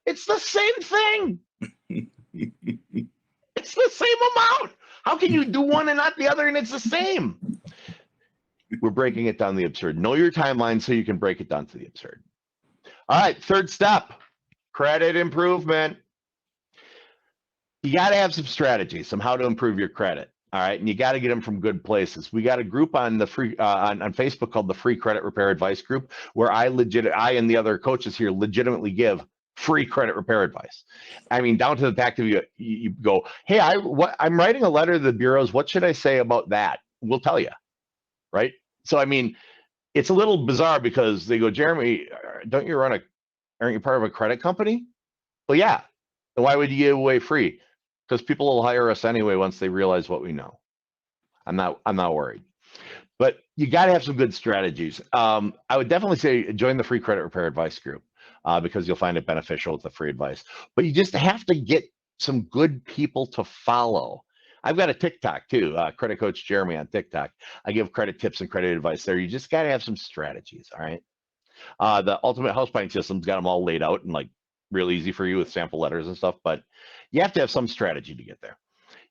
It's the same thing. It's the same amount. How can you do one and not the other and it's the same? We're breaking it down to the absurd. Know your timeline so you can break it down to the absurd. All right, third step, credit improvement. You got to have some strategies, some how to improve your credit. All right, and you got to get them from good places. We got a group on the free on Facebook called the Free Credit Repair Advice Group, where I and the other coaches here legitimately give free credit repair advice. I mean, down to the fact of you go, hey, I'm writing a letter to the bureaus. What should I say about that? We'll tell you, right? So I mean, it's a little bizarre because they go, Jeremy, aren't you part of a credit company? Well, yeah. Then why would you give away free? Because people will hire us anyway once they realize what we know. I'm not worried. But you got to have some good strategies. I would definitely say join the Free Credit Repair Advice Group because you'll find it beneficial with the free advice. But you just have to get some good people to follow. I've got a TikTok too, Credit Coach Jeremy on TikTok. I give credit tips and credit advice there. You just got to have some strategies, all right? The Ultimate House Buying System's got them all laid out and like real easy for you with sample letters and stuff, but you have to have some strategy to get there.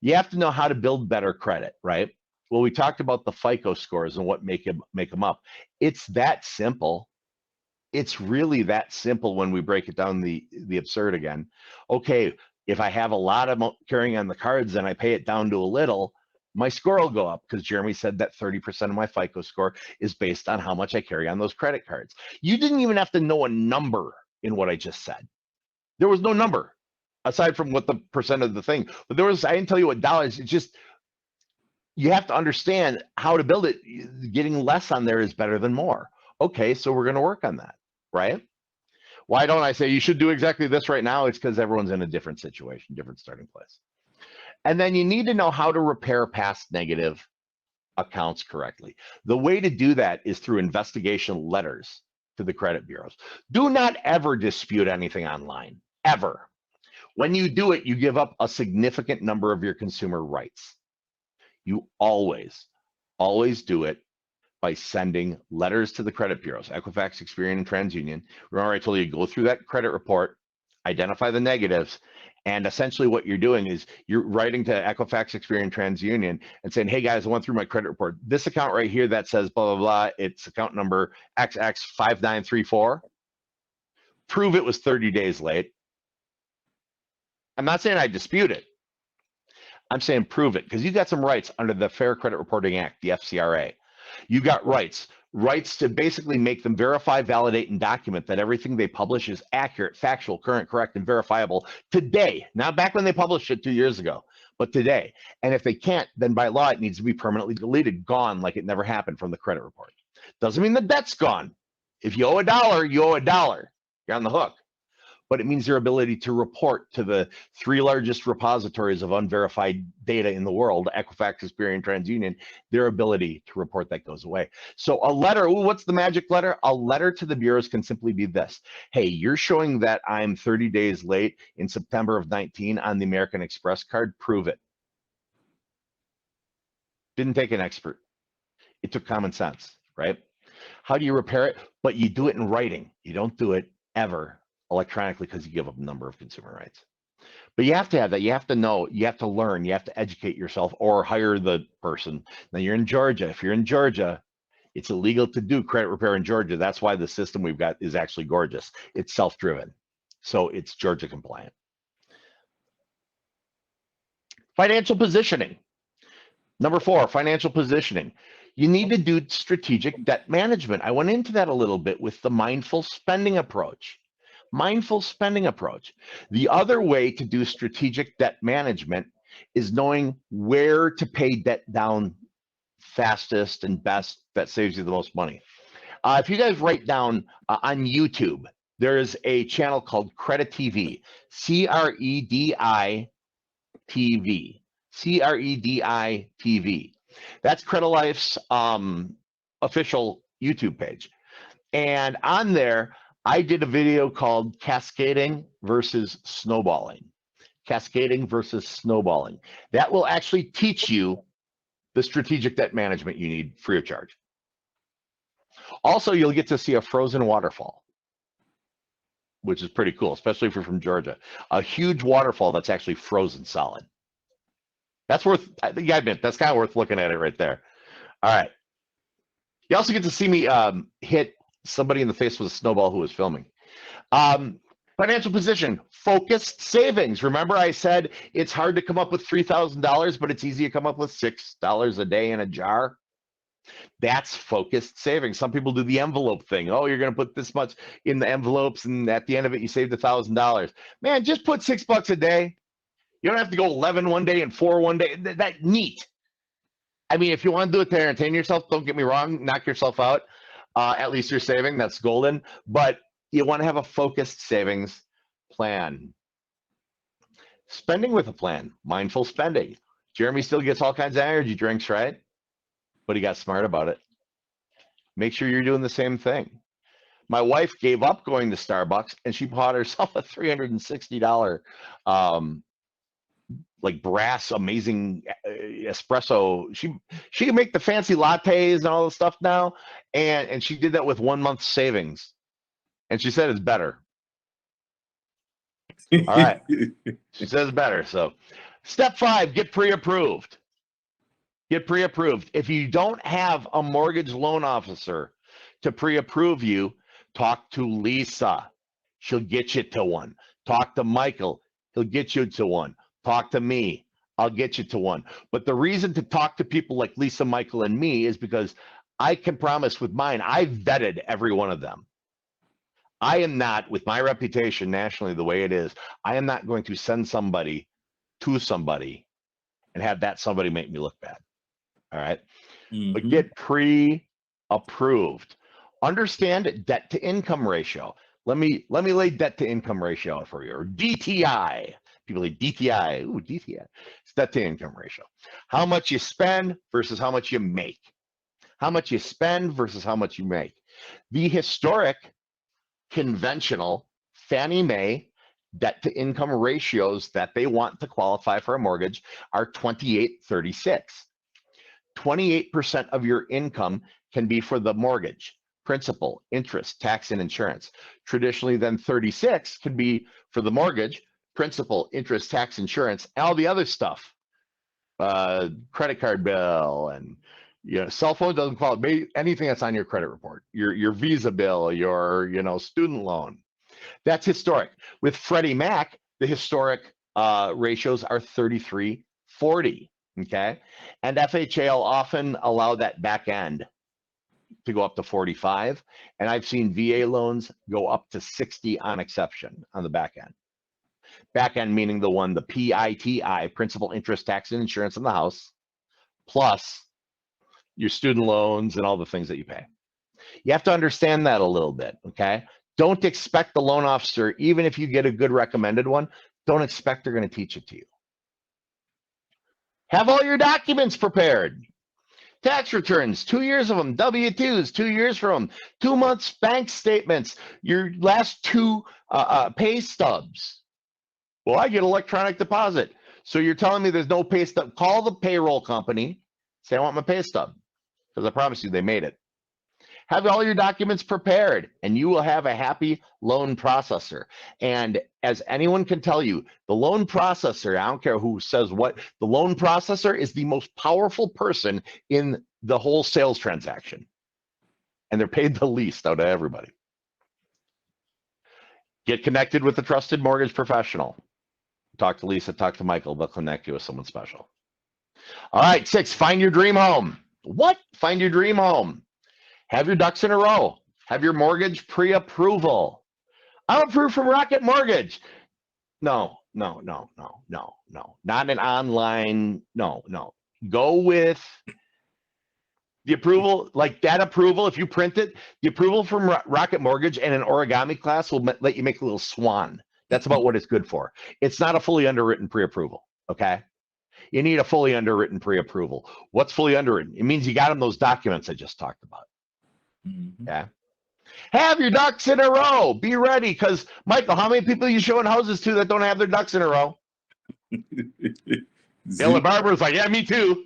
You have to know how to build better credit, right? Well, we talked about the FICO scores and what make them up. It's that simple. It's really that simple when we break it down the absurd again. Okay, if I have a lot of carrying on the cards and I pay it down to a little, my score will go up because Jeremy said that 30% of my FICO score is based on how much I carry on those credit cards. You didn't even have to know a number in what I just said. There was no number aside from what the percent of the thing, but I didn't tell you what dollars. It's just, you have to understand how to build it. Getting less on there is better than more. Okay, so we're going to work on that, right? Why don't I say you should do exactly this right now? It's because everyone's in a different situation, different starting place. And then you need to know how to repair past negative accounts correctly. The way to do that is through investigation letters to the credit bureaus. Do not ever dispute anything online, ever. When you do it, you give up a significant number of your consumer rights. You always do it by sending letters to the credit bureaus, Equifax, Experian, and TransUnion. Remember I told you, go through that credit report, identify the negatives, and essentially what you're doing is you're writing to Equifax, Experian, TransUnion and saying, hey guys, I went through my credit report. This account right here that says blah, blah, blah, it's account number XX5934. Prove it was 30 days late. I'm not saying I dispute it. I'm saying prove it because you got some rights under the Fair Credit Reporting Act, the FCRA. You got rights to basically make them verify, validate, and document that everything they publish is accurate, factual, current, correct, and verifiable today, not back when they published it 2 years ago, but today. And if they can't, then by law, it needs to be permanently deleted, gone like it never happened from the credit report. Doesn't mean the debt's gone. If you owe $1, you owe $1. You're on the hook. But it means their ability to report to the 3 largest repositories of unverified data in the world, Equifax, Experian, TransUnion, their ability to report that goes away. So a letter, what's the magic letter? A letter to the bureaus can simply be this. Hey, you're showing that I'm 30 days late in September of 19 on the American Express card. Prove it. Didn't take an expert. It took common sense, right? How do you repair it? But you do it in writing. You don't do it ever electronically because you give up a number of consumer rights. But you have to have that. You have to know, you have to learn, you have to educate yourself or hire the person. Now you're in Georgia. If you're in Georgia, it's illegal to do credit repair in Georgia. That's why the system we've got is actually gorgeous. It's self-driven. So it's Georgia compliant. Financial positioning. Number 4, financial positioning. You need to do strategic debt management. I went into that a little bit with the mindful spending approach. Mindful spending approach. The other way to do strategic debt management is knowing where to pay debt down fastest and best that saves you the most money. If you guys write down on YouTube, there is a channel called Credit TV, CREDI TV, CREDI TV. That's CrediLife's official YouTube page. And on there, I did a video called Cascading versus Snowballing. Cascading versus snowballing. That will actually teach you the strategic debt management you need free of charge. Also, you'll get to see a frozen waterfall, which is pretty cool, especially if you're from Georgia. A huge waterfall that's actually frozen solid. That's worth, I think I admit, that's kind of worth looking at it right there. All right. You also get to see me hit somebody in the face with a snowball who was filming. Financial position, focused savings. Remember I said it's hard to come up with $3,000, but it's easy to come up with $6 a day in a jar? That's focused savings. Some people do the envelope thing. Oh, you're going to put this much in the envelopes, and at the end of it, you saved $1,000. Man, just put $6 a day. You don't have to go 11 one day and 4 one day. That's neat. I mean, if you want to do it to entertain yourself, don't get me wrong, knock yourself out. At least you're saving. That's golden. But you want to have a focused savings plan. Spending with a plan, mindful spending. Jeremy still gets all kinds of energy drinks, right? But he got smart about it. Make sure you're doing the same thing. My wife gave up going to Starbucks and she bought herself a $360 like brass amazing espresso. She can make the fancy lattes and all the stuff now, and she did that with 1 month's savings, and she said it's better. All right, she says better. So step 5, get pre-approved. Get pre-approved. If you don't have a mortgage loan officer to pre-approve you, talk to Lisa. She'll get you to one. Talk to Michael. He'll get you to one. Talk to me. I'll get you to one. But the reason to talk to people like Lisa, Michael, and me is because I can promise with mine, I vetted every one of them. I am not, with my reputation nationally the way it is, I am not going to send somebody to somebody and have that somebody make me look bad. All right? But get pre-approved. Understand debt to income ratio. Let me lay debt to income ratio out for you, or DTI. People say DTI. Ooh, DTI. It's debt to income ratio. How much you spend versus how much you make. How much you spend versus how much you make. The historic conventional Fannie Mae debt to income ratios that they want to qualify for a mortgage are 28-36. 28% of your income can be for the mortgage, principal, interest, tax, and insurance. Traditionally, then 36 can be for the mortgage, principal, interest, tax, insurance, all the other stuff, credit card bill, and cell phone doesn't qualify. Anything that's on your credit report, your Visa bill, your student loan. That's historic. With Freddie Mac, the historic ratios are 33-40. Okay, and FHA will often allow that back end to go up to 45, and I've seen VA loans go up to 60 on exception on the back end. Back end meaning the PITI, principal, interest, tax, and insurance in the house, plus your student loans and all the things that you pay. You have to understand that a little bit, okay? Don't expect the loan officer, even if you get a good recommended one, don't expect they're going to teach it to you. Have all your documents prepared. Tax returns, 2 years of them, W-2s, 2 years from them, 2 months bank statements, your last 2 pay stubs. Well, I get electronic deposit. So you're telling me there's no pay stub. Call the payroll company, say I want my pay stub, because I promise you they made it. Have all your documents prepared, and you will have a happy loan processor. And as anyone can tell you, the loan processor, I don't care who says what, the loan processor is the most powerful person in the whole sales transaction. And they're paid the least out of everybody. Get connected with a trusted mortgage professional. Talk to Lisa, talk to Michael, they'll connect you with someone special. All right, 6, find your dream home. What? Find your dream home. Have your ducks in a row. Have your mortgage pre-approval. I'm approved from Rocket Mortgage. No, no, no, no, no, no. Not an online. No, no. Go with the approval, like that approval. If you print it, the approval from Rocket Mortgage and an origami class will let you make a little swan. That's about what it's good for. It's not a fully underwritten pre-approval. Okay. You need a fully underwritten pre-approval. What's fully underwritten? It means you got them those documents I just talked about. Mhm. Yeah. Have your ducks in a row. Be ready. Because, Michael, how many people are you showing houses to that don't have their ducks in a row? Bill and Barbara's like, yeah, me too.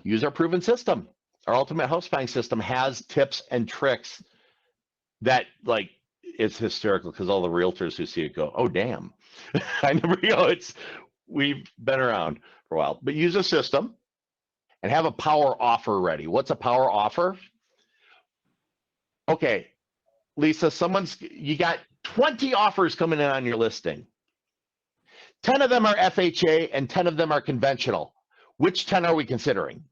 Use our proven system. Our ultimate house buying system has tips and tricks that, like, it's hysterical because all the realtors who see it go, oh, damn. I never, we've been around for a while. But use a system and have a power offer ready. What's a power offer? Okay, Lisa, you got 20 offers coming in on your listing. 10 of them are FHA and 10 of them are conventional. Which 10 are we considering?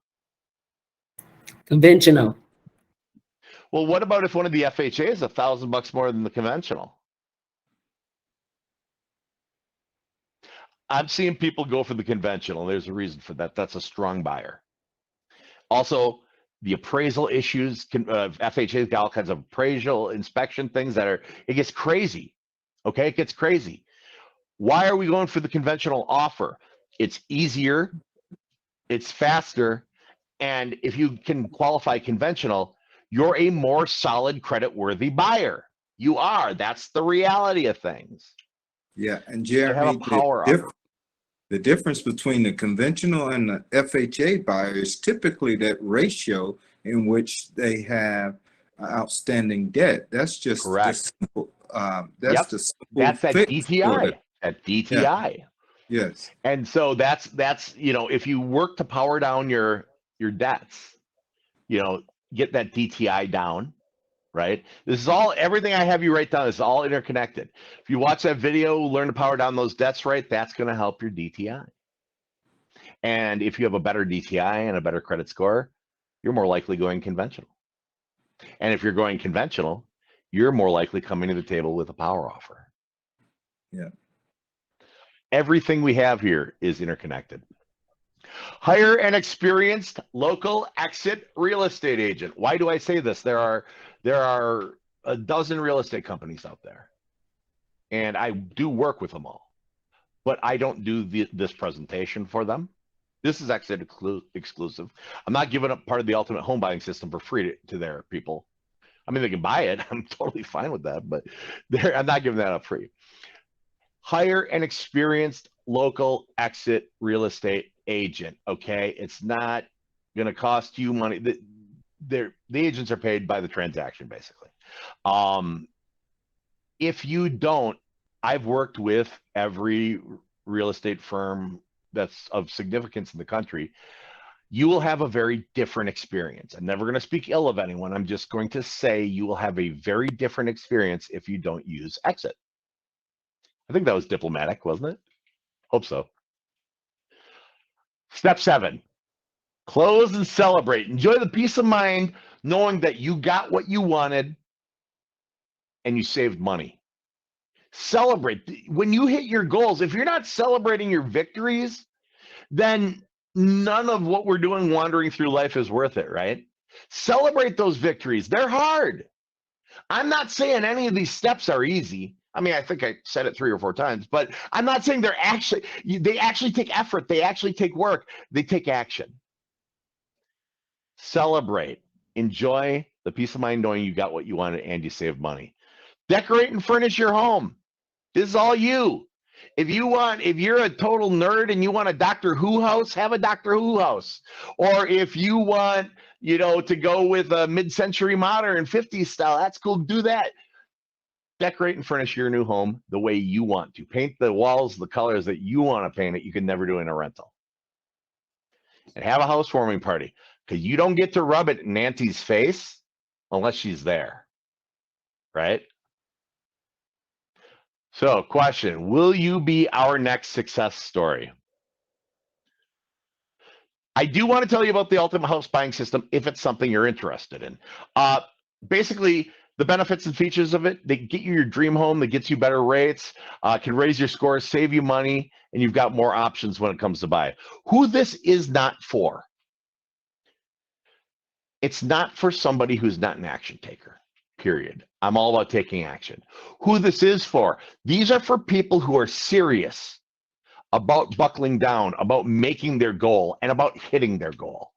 Conventional. Well, what about if one of the FHA is $1,000 more than the conventional? I'm seeing people go for the conventional. There's a reason for that. That's a strong buyer. Also, the appraisal issues, FHA's got all kinds of appraisal inspection things it gets crazy. Okay, it gets crazy. Why are we going for the conventional offer? It's easier, it's faster, and if you can qualify conventional, you're a more solid credit-worthy buyer. You are. That's the reality of things. Yeah, and You have Jeremy, a power offer. the difference between the conventional and the FHA buyer is typically that ratio in which they have outstanding debt. That's just Correct. simple. Yep. The simple That's that fix for DTI. it. That DTI. Yes. And so that's if you work to power down your debts, get that DTI down, right? This is everything I have you write down is all interconnected. If you watch that video, learn to power down those debts, right? That's going to help your DTI. And if you have a better DTI and a better credit score, you're more likely going conventional. And if you're going conventional, you're more likely coming to the table with a power offer. Yeah. Everything we have here is interconnected. Hire an experienced local exit real estate agent. Why do I say this? There are a dozen real estate companies out there, and I do work with them all, but I don't do this presentation for them. This is exit exclusive. I'm not giving up part of the ultimate home buying system for free to their people. I mean, they can buy it. I'm totally fine with that, but I'm not giving that up free. Hire an experienced local exit real estate agent. Okay, it's not going to cost you money. The agents are paid by the transaction, basically. If you don't, I've worked with every real estate firm that's of significance in the country. You will have a very different experience. I'm never going to speak ill of anyone. I'm just going to say you will have a very different experience if you don't use exit. I think that was diplomatic, wasn't it? Hope so. Step 7, close and celebrate. Enjoy the peace of mind knowing that you got what you wanted and you saved money. Celebrate. When you hit your goals, if you're not celebrating your victories, then none of what we're doing wandering through life is worth it, right? Celebrate those victories. They're hard. I'm not saying any of these steps are easy. I mean, I think I said it 3 or 4 times, but I'm not saying they actually take effort. They actually take work. They take action. Celebrate. Enjoy the peace of mind knowing you got what you wanted and you saved money. Decorate and furnish your home. This is all you. If you're a total nerd and you want a Doctor Who house, have a Doctor Who house. Or if you want, to go with a mid-century modern 50s style, that's cool. Do that. Decorate and furnish your new home the way you want to. Paint the walls the colors that you want to paint it. You can never do in a rental. And have a housewarming party, because you don't get to rub it in Auntie's face unless she's there, right? So, question, will you be our next success story? I do want to tell you about the ultimate house buying system if it's something you're interested in. Basically, the benefits and features of it, they get you your dream home, that gets you better rates, can raise your scores, save you money, and you've got more options when it comes to buy. Who this is not for, it's not for somebody who's not an action taker, period. I'm all about taking action. Who this is for, these are for people who are serious about buckling down, about making their goal, and about hitting their goal,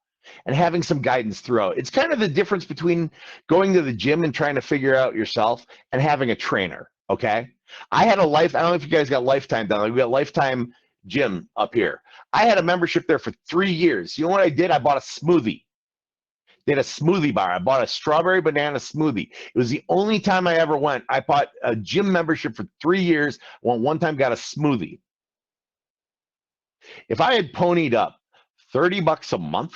and having some guidance throughout. It's kind of the difference between going to the gym and trying to figure out yourself and having a trainer, okay? I had a life, I don't know if you guys got Lifetime down there. We got Lifetime Gym up here. I had a membership there for 3 years. You know what I did? I bought a smoothie. Did a smoothie bar. I bought a strawberry banana smoothie. It was the only time I ever went. I bought a gym membership for 3 years. One time got a smoothie. If I had ponied up $30 a month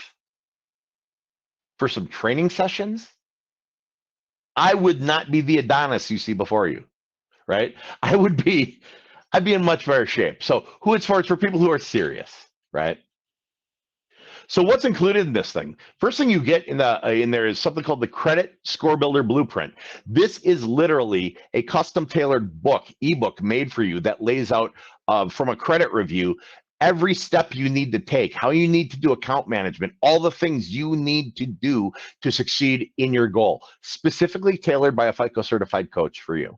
for some training sessions, I would not be the Adonis you see before you, right? I'd be in much better shape. So who it's for? It's for people who are serious, right? So what's included in this thing? First thing you get in there is something called the Credit Score Builder Blueprint. This is literally a custom tailored ebook made for you that lays out from a credit review every step you need to take, how you need to do account management, all the things you need to do to succeed in your goal, specifically tailored by a FICO certified coach for you.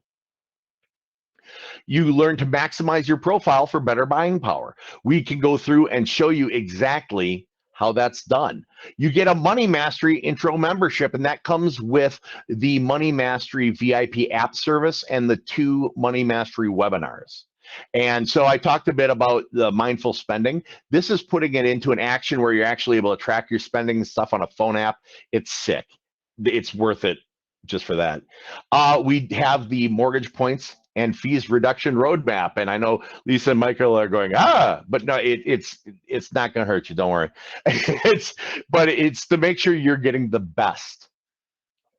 You learn to maximize your profile for better buying power. We can go through and show you exactly how that's done. You get a Money Mastery intro membership, and that comes with the Money Mastery VIP app service and the 2 Money Mastery webinars. And so I talked a bit about the mindful spending. This is putting it into an action where you're actually able to track your spending and stuff on a phone app. It's sick. It's worth it just for that. We have the mortgage points and fees reduction roadmap. And I know Lisa and Michael are going, but no, it's not going to hurt you. Don't worry. But it's to make sure you're getting the best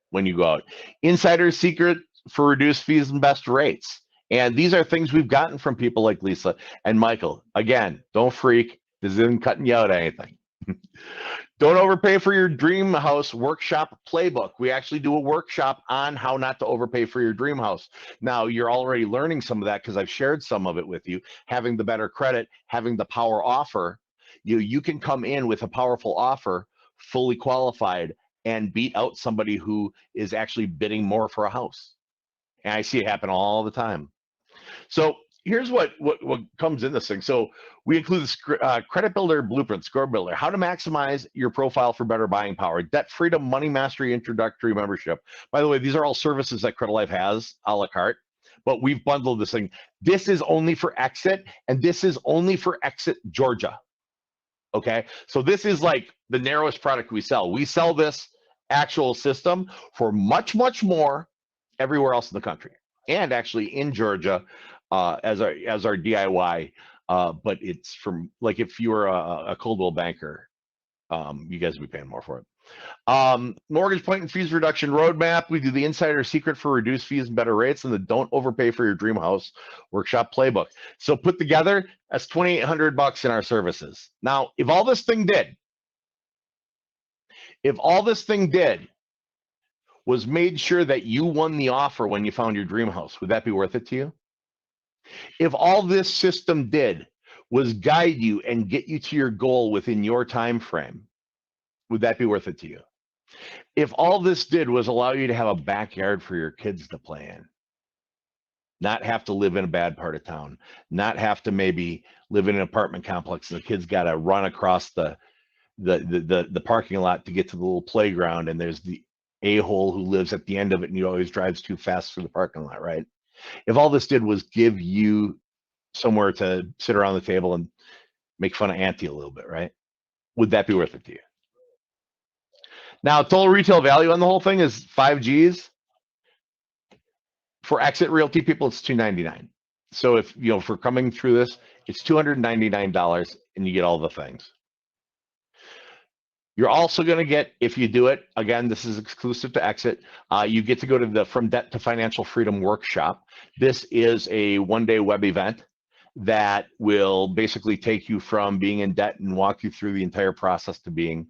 when you go out. Insider secret for reduced fees and best rates. And these are things we've gotten from people like Lisa and Michael. Again, don't freak. This isn't cutting you out anything. Don't overpay for your dream house workshop playbook. We actually do a workshop on how not to overpay for your dream house. Now, you're already learning some of that because I've shared some of it with you. Having the better credit, having the power offer, you can come in with a powerful offer, fully qualified, and beat out somebody who is actually bidding more for a house. And I see it happen all the time. So here's what comes in this thing. So we include this credit builder blueprint, score builder, how to maximize your profile for better buying power, debt freedom, money mastery introductory membership. By the way, these are all services that CrediLife has a la carte, but we've bundled this thing. This is only for EXIT, and this is only for EXIT Georgia. Okay, so this is like the narrowest product we sell. We sell this actual system for much, much more everywhere else in the country, and actually in Georgia as our DIY. But it's from, like, if you were a Coldwell banker, you guys would be paying more for it. Mortgage point and fees reduction roadmap. We do the insider secret for reduced fees and better rates, and the don't overpay for your dream house workshop playbook. So put together, that's $2,800 in our services. Now, if all this thing did was made sure that you won the offer when you found your dream house, would that be worth it to you? If all this system did was guide you and get you to your goal within your time frame, would that be worth it to you? If all this did was allow you to have a backyard for your kids to play in, not have to live in a bad part of town, not have to maybe live in an apartment complex and the kids got to run across the parking lot to get to the little playground, and there's the a-hole who lives at the end of it and he always drives too fast through the parking lot, right? If all this did was give you somewhere to sit around the table and make fun of Auntie a little bit, right? Would that be worth it to you? Now, total retail value on the whole thing is 5 G's. For EXIT Realty people, it's $299. So if for coming through this, it's $299 and you get all the things. You're also going to get, if you do it, again, this is exclusive to EXIT, you get to go to the From Debt to Financial Freedom workshop. This is a one-day web event that will basically take you from being in debt and walk you through the entire process to being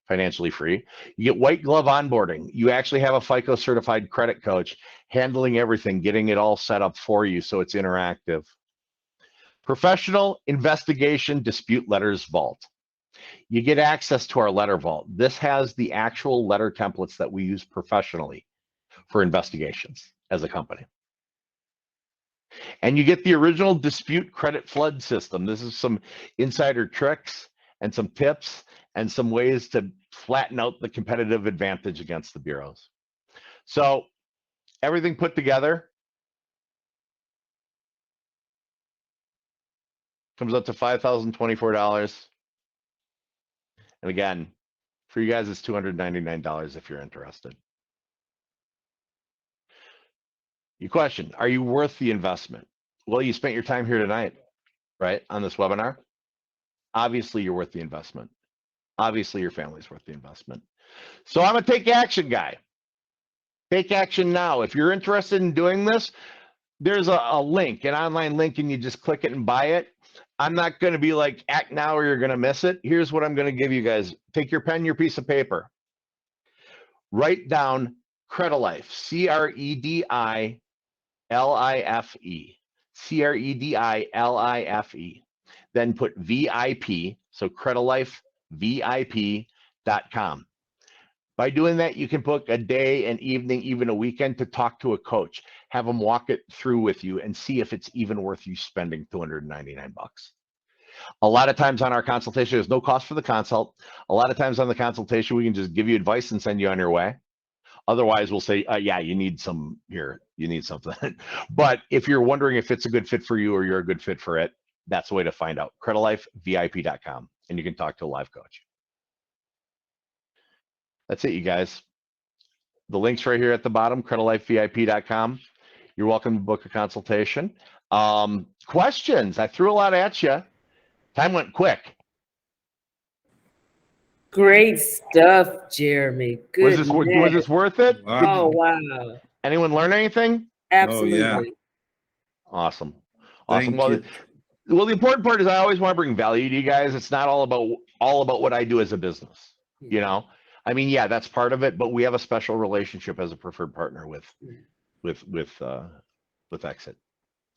financially free. You get white glove onboarding. You actually have a FICO certified credit coach handling everything, getting it all set up for you so it's interactive. Professional investigation dispute letters vault. You get access to our letter vault. This has the actual letter templates that we use professionally for investigations as a company. And you get the original dispute credit flood system. This is some insider tricks and some tips and some ways to flatten out the competitive advantage against the bureaus. So everything put together comes up to $5,024. And again, for you guys, it's $299 if you're interested. Your question, are you worth the investment? Well, you spent your time here tonight, right, on this webinar. Obviously, you're worth the investment. Obviously, your family's worth the investment. So I'm a take action guy. Take action now. If you're interested in doing this, there's a link, an online link, and you just click it and buy it. I'm not going to be like, act now or you're going to miss it. Here's what I'm going to give you guys. Take your pen, your piece of paper. Write down CrediLife, CrediLife, CrediLife. Then put VIP, so CrediLifeVIP.com. By doing that, you can book a day, an evening, even a weekend to talk to a coach. Have them walk it through with you and see if it's even worth you spending $299. A lot of times on our consultation, there's no cost for the consult. A lot of times on the consultation, we can just give you advice and send you on your way. Otherwise, we'll say, yeah, you need some here, you need something. But if you're wondering if it's a good fit for you or you're a good fit for it, that's the way to find out. CrediLifeVIP.com, and you can talk to a live coach. That's it, you guys. The link's right here at the bottom, CrediLifeVIP.com. You're welcome to book a consultation. Questions? I threw a lot at you. Time went quick. Great stuff, Jeremy. Good. Was this worth it? Oh, wow. Anyone learn anything? Absolutely. Oh, yeah. Awesome. Thank you. Well, the important part is I always want to bring value to you guys. It's not all about what I do as a business. You know, I mean, yeah, that's part of it, but we have a special relationship as a preferred partner with EXIT.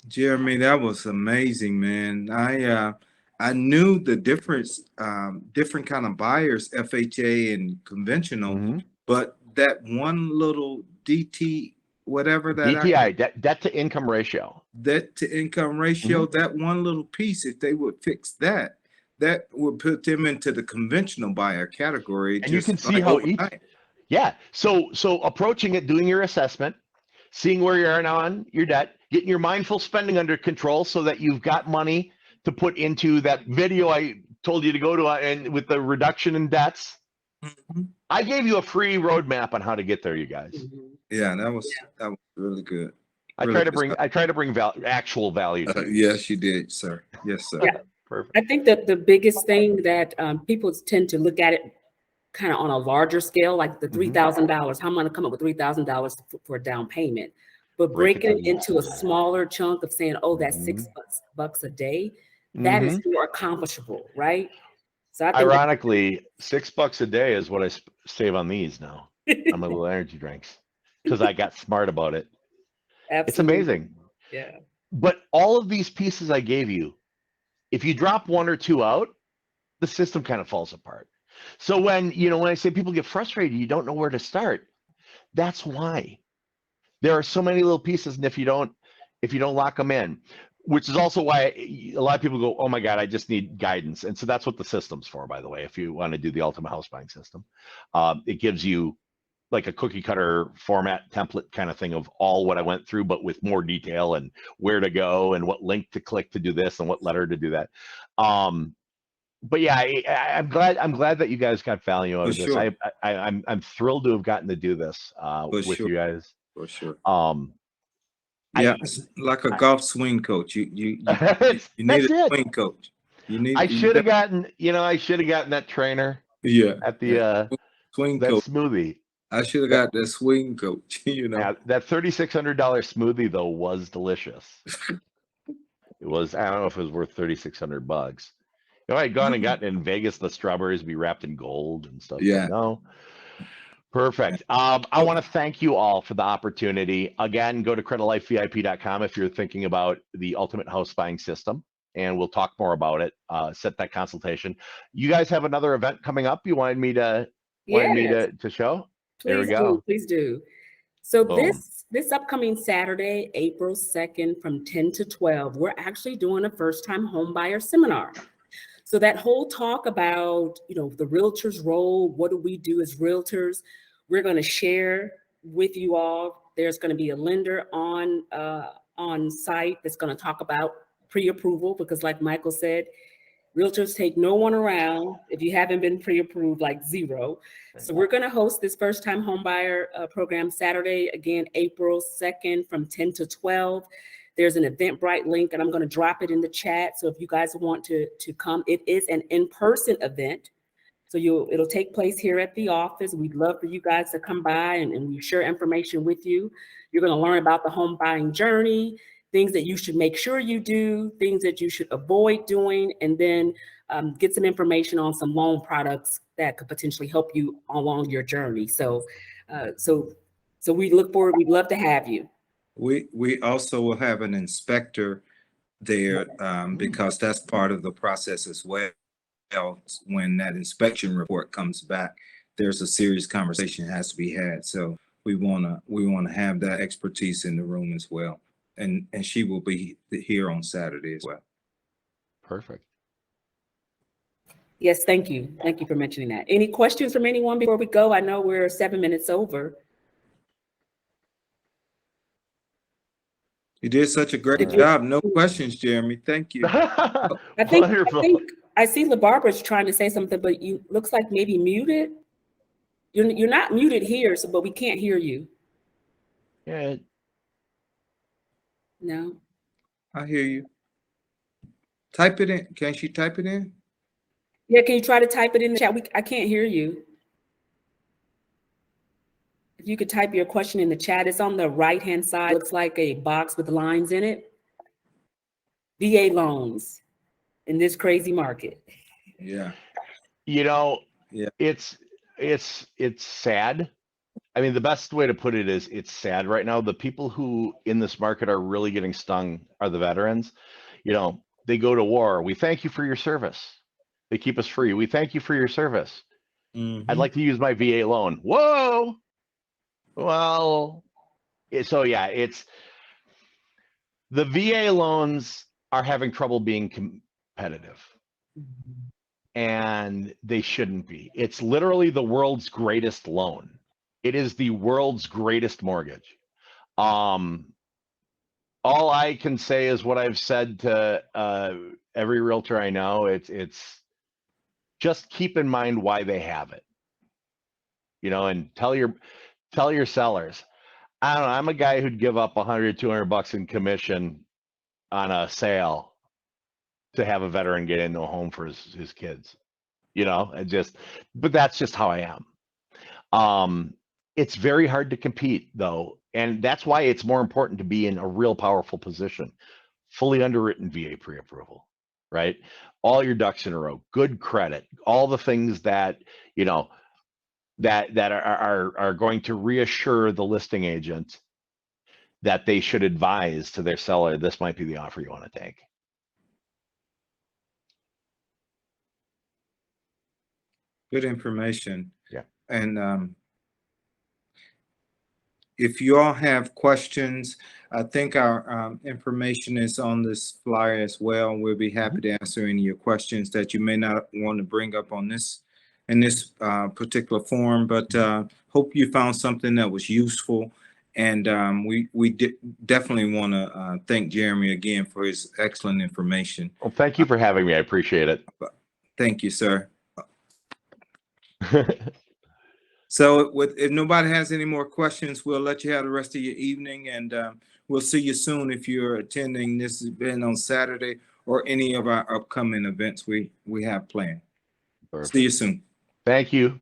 Jeremy, that was amazing, man. I knew the difference, different kind of buyers, FHA and conventional, but that one little DT, whatever that DTI, debt to income ratio. Debt to income ratio, that one little piece, if they would fix that, that would put them into the conventional buyer category. And you can see how so approaching it, doing your assessment, seeing where you are now on your debt, getting your mindful spending under control so that you've got money to put into that video I told you to go to, and with the reduction in debts. I gave you a free roadmap on how to get there, you guys. Yeah, that was really good. I try to bring actual value to you. Yes, you did, sir. Yes, sir. Yeah. Perfect. I think that the biggest thing that people tend to look at it kind of on a larger scale, like the $3,000. How am I going to come up with $3,000 for a down payment? But breaking it into a smaller chunk of saying, oh, that's $6 a day, that is more accomplishable, right? So I think ironically, $6 a day is what I save on these now on my little energy drinks because I got smart about it. Absolutely. It's amazing. Yeah. But all of these pieces I gave you, if you drop one or two out, the system kind of falls apart. So when I say people get frustrated, you don't know where to start. That's why. There are so many little pieces, and if you don't lock them in, which is also why a lot of people go, oh my God, I just need guidance. And so that's what the system's for, by the way, if you want to do the ultimate house buying system. It gives you like a cookie cutter format template kind of thing of all what I went through, but with more detail and where to go and what link to click to do this and what letter to do that. But yeah, I'm glad that you guys got value out of this. Sure. I'm thrilled to have gotten to do this with you guys. For sure. Yeah, it's like a golf swing coach. You need a swing coach. I should have gotten that trainer. Yeah. At the swing that coach smoothie. I should have got that swing coach. Yeah, that $3,600 smoothie though was delicious. It was. I don't know if it was worth $3,600. You know, I'd gone and gotten in Vegas, the strawberries be wrapped in gold and stuff. Yeah. But no. Perfect. I want to thank you all for the opportunity. Again, go to CrediLifeVIP.com if you're thinking about the ultimate house buying system, and we'll talk more about it. Set that consultation. You guys have another event coming up. You wanted me to Yes, show? There we please do, go. please do. So Boom. this upcoming Saturday, April 2nd from 10 to 12, we're actually doing a first-time home buyer seminar. So that whole talk about, the realtor's role, what do we do as realtors? We're going to share with you all. There's going to be a lender on site that's going to talk about pre-approval, because like Michael said, realtors take no one around if you haven't been pre-approved, like zero. So we're going to host this first-time homebuyer program Saturday, again, April 2nd from 10 to 12. There's an Eventbrite link, and I'm going to drop it in the chat. So if you guys want to come, it is an in-person event. So it'll take place here at the office. We'd love for you guys to come by and we share information with you. You're going to learn about the home buying journey, things that you should make sure you do, things that you should avoid doing, and then get some information on some loan products that could potentially help you along your journey. So we look forward. We'd love to have you. We also will have an inspector there because that's part of the process as well. When that inspection report comes back, there's a serious conversation that has to be had. So we wanna have that expertise in the room as well. And she will be here on Saturday as well. Perfect. Yes, thank you. Thank you for mentioning that. Any questions from anyone before we go? I know we're 7 minutes over. You did such a great job. No questions, Jeremy. Thank you. Wonderful. I see LaBarbara's trying to say something, but you looks like maybe muted. You're not muted here, but we can't hear you. Yeah. No. I hear you. Type it in. Can she type it in? Yeah, can you try to type it in the chat? I can't hear you. If you could type your question in the chat, it's on the right-hand side. It looks like a box with lines in it. VA loans in this crazy market. Yeah. Yeah. It's sad. I mean, the best way to put it is it's sad right now. The people who in this market are really getting stung are the veterans. They go to war. We thank you for your service. They keep us free. We thank you for your service. Mm-hmm. I'd like to use my VA loan. Whoa. Well, so yeah, it's the VA loans are having trouble being competitive. And they shouldn't be. It's literally the world's greatest loan. It is the world's greatest mortgage. All I can say is what I've said to every realtor I know. It's just keep in mind why they have it. And tell your sellers. I don't know. I'm a guy who'd give up $100, $200 in commission on a sale to have a veteran get into a home for his kids. But that's just how I am. It's very hard to compete though. And that's why it's more important to be in a real powerful position, fully underwritten VA pre-approval, right? All your ducks in a row, good credit, all the things that, that are going to reassure the listing agent that they should advise to their seller, this might be the offer you want to take. Good information. Yeah. And if you all have questions, I think our information is on this flyer as well. We'll be happy to answer any of your questions that you may not want to bring up on this in this particular forum, but hope you found something that was useful. And we definitely want to thank Jeremy again for his excellent information. Well, thank you for having me. I appreciate it. Thank you, sir. So if nobody has any more questions, we'll let you have the rest of your evening, and we'll see you soon if you're attending this event on Saturday or any of our upcoming events we have planned. Perfect. See you soon. Thank you.